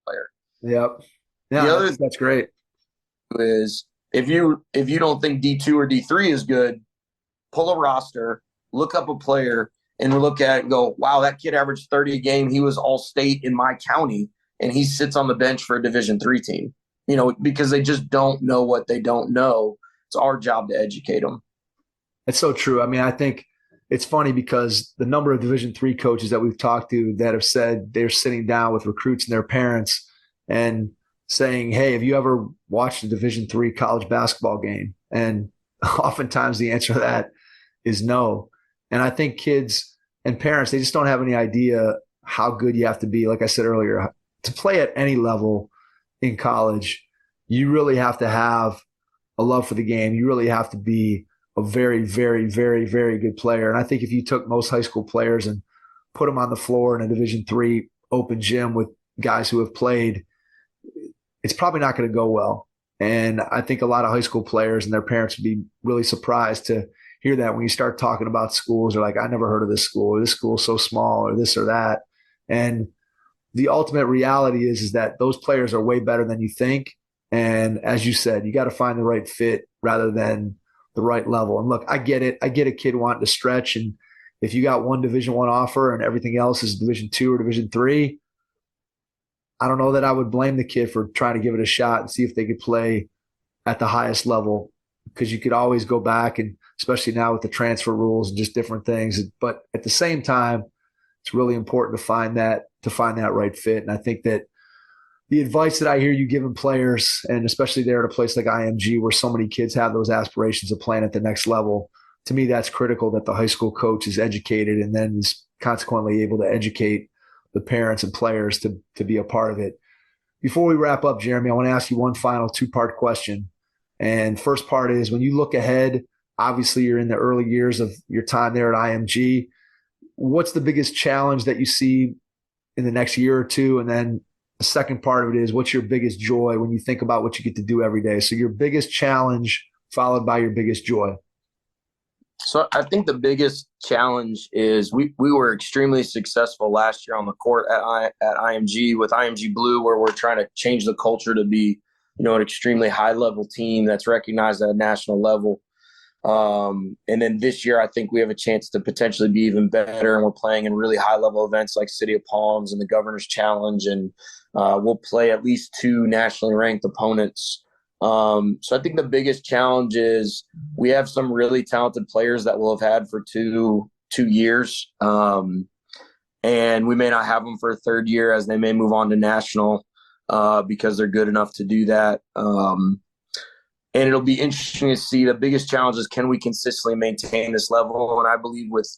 player. Yep. Yeah, that's great. Is if you don't think D2 or D3 is good, pull a roster, look up a player, and look at it and go, wow, that kid averaged 30 a game. He was all state in my county, and he sits on the bench for a Division III team. because they just don't know what they don't know. It's our job to educate them. It's so true. I mean, I think it's funny because the number of Division III coaches that we've talked to that have said they're sitting down with recruits and their parents and saying, hey, have you ever watched a Division III college basketball game? And oftentimes the answer to that is no. And I think kids and parents, they just don't have any idea how good you have to be. Like I said earlier, to play at any level in college, you really have to have a love for the game. You really have to be a very, very, very, very good player. And I think if you took most high school players and put them on the floor in a Division III open gym with guys who have played, it's probably not going to go well. And I think a lot of high school players and their parents would be really surprised to hear that when you start talking about schools. They're like, I never heard of this school, or this school is so small, or this or that. And the ultimate reality is that those players are way better than you think. And as you said, you got to find the right fit rather than the right level. And look, I get it. I get a kid wanting to stretch. And if you got one Division I offer and everything else is Division II or Division III, I don't know that I would blame the kid for trying to give it a shot and see if they could play at the highest level, because you could always go back, and especially now with the transfer rules and just different things. But at the same time, it's really important to find that right fit. And I think that the advice that I hear you giving players, and especially there at a place like IMG where so many kids have those aspirations of playing at the next level, to me, that's critical that the high school coach is educated and then is consequently able to educate the parents and players to be a part of it. Before we wrap up, Jeremy, I want to ask you one final two-part question. And first part is, when you look ahead, obviously you're in the early years of your time there at IMG. What's the biggest challenge that you see in the next year or two? And then the second part of it is, what's your biggest joy when you think about what you get to do every day? So your biggest challenge followed by your biggest joy. So I think the biggest challenge is we were extremely successful last year on the court at IMG with IMG Blue, where we're trying to change the culture to be, an extremely high level team that's recognized at a national level. And then this year, I think we have a chance to potentially be even better. And we're playing in really high level events like City of Palms and the Governor's Challenge. And we'll play at least 2 nationally ranked opponents. So I think the biggest challenge is we have some really talented players that we'll have had for two years. And we may not have them for a third year, as they may move on to national because they're good enough to do that. And it'll be interesting to see. The biggest challenge is, can we consistently maintain this level? And I believe with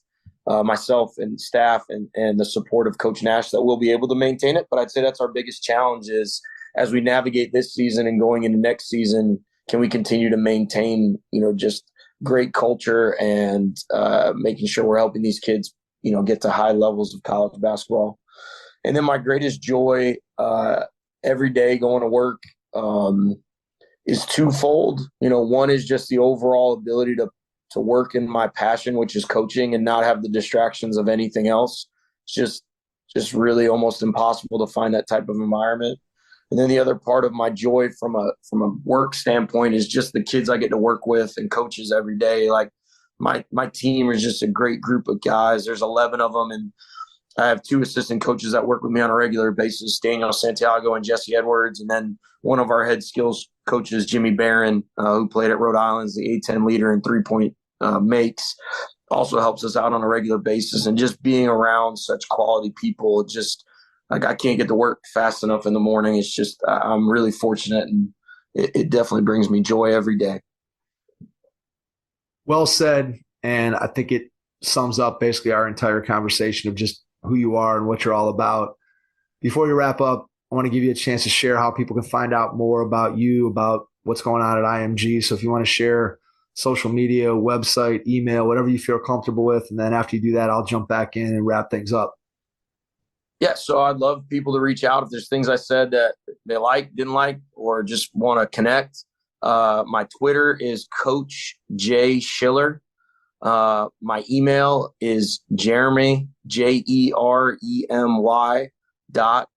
myself and staff and the support of Coach Nash that we'll be able to maintain it. But I'd say that's our biggest challenge is, as we navigate this season and going into next season, can we continue to maintain, just great culture and making sure we're helping these kids, get to high levels of college basketball. And then my greatest joy every day going to work is twofold. One is just the overall ability to work in my passion, which is coaching, and not have the distractions of anything else. It's just really almost impossible to find that type of environment. And then the other part of my joy from a work standpoint is just the kids I get to work with and coaches every day. Like my team is just a great group of guys. There's 11 of them, and I have 2 assistant coaches that work with me on a regular basis, Daniel Santiago and Jesse Edwards. And then one of our head skills coaches, Jimmy Barron, who played at Rhode Island, is the A-10 leader in 3-point makes, also helps us out on a regular basis. And just being around such quality people, just like, I can't get to work fast enough in the morning. It's just, I'm really fortunate, and it definitely brings me joy every day. Well said. And I think it sums up basically our entire conversation of just who you are and what you're all about. Before we wrap up, I want to give you a chance to share how people can find out more about you, about what's going on at IMG. So if you want to share social media, website, email, whatever you feel comfortable with. And then after you do that, I'll jump back in and wrap things up. Yeah, so I'd love people to reach out if there's things I said that they didn't like, or just want to connect. My Twitter is Coach J Schiller. My email is Jeremy, JEREMY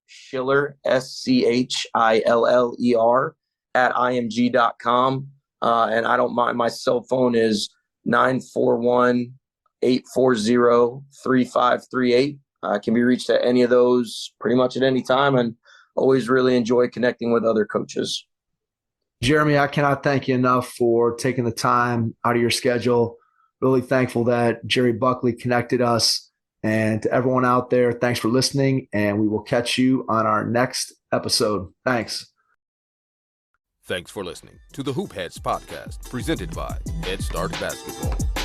.Schiller, SCHILLER @img.com. And I don't mind. My cell phone is 941-840-3538. Can be reached at any of those pretty much at any time, and always really enjoy connecting with other coaches. Jeremy, I cannot thank you enough for taking the time out of your schedule. Really thankful that Jerry Buckley connected us. And to everyone out there, thanks for listening, and we will catch you on our next episode. Thanks. Thanks for listening to the Hoop Heads podcast, presented by Head Start Basketball.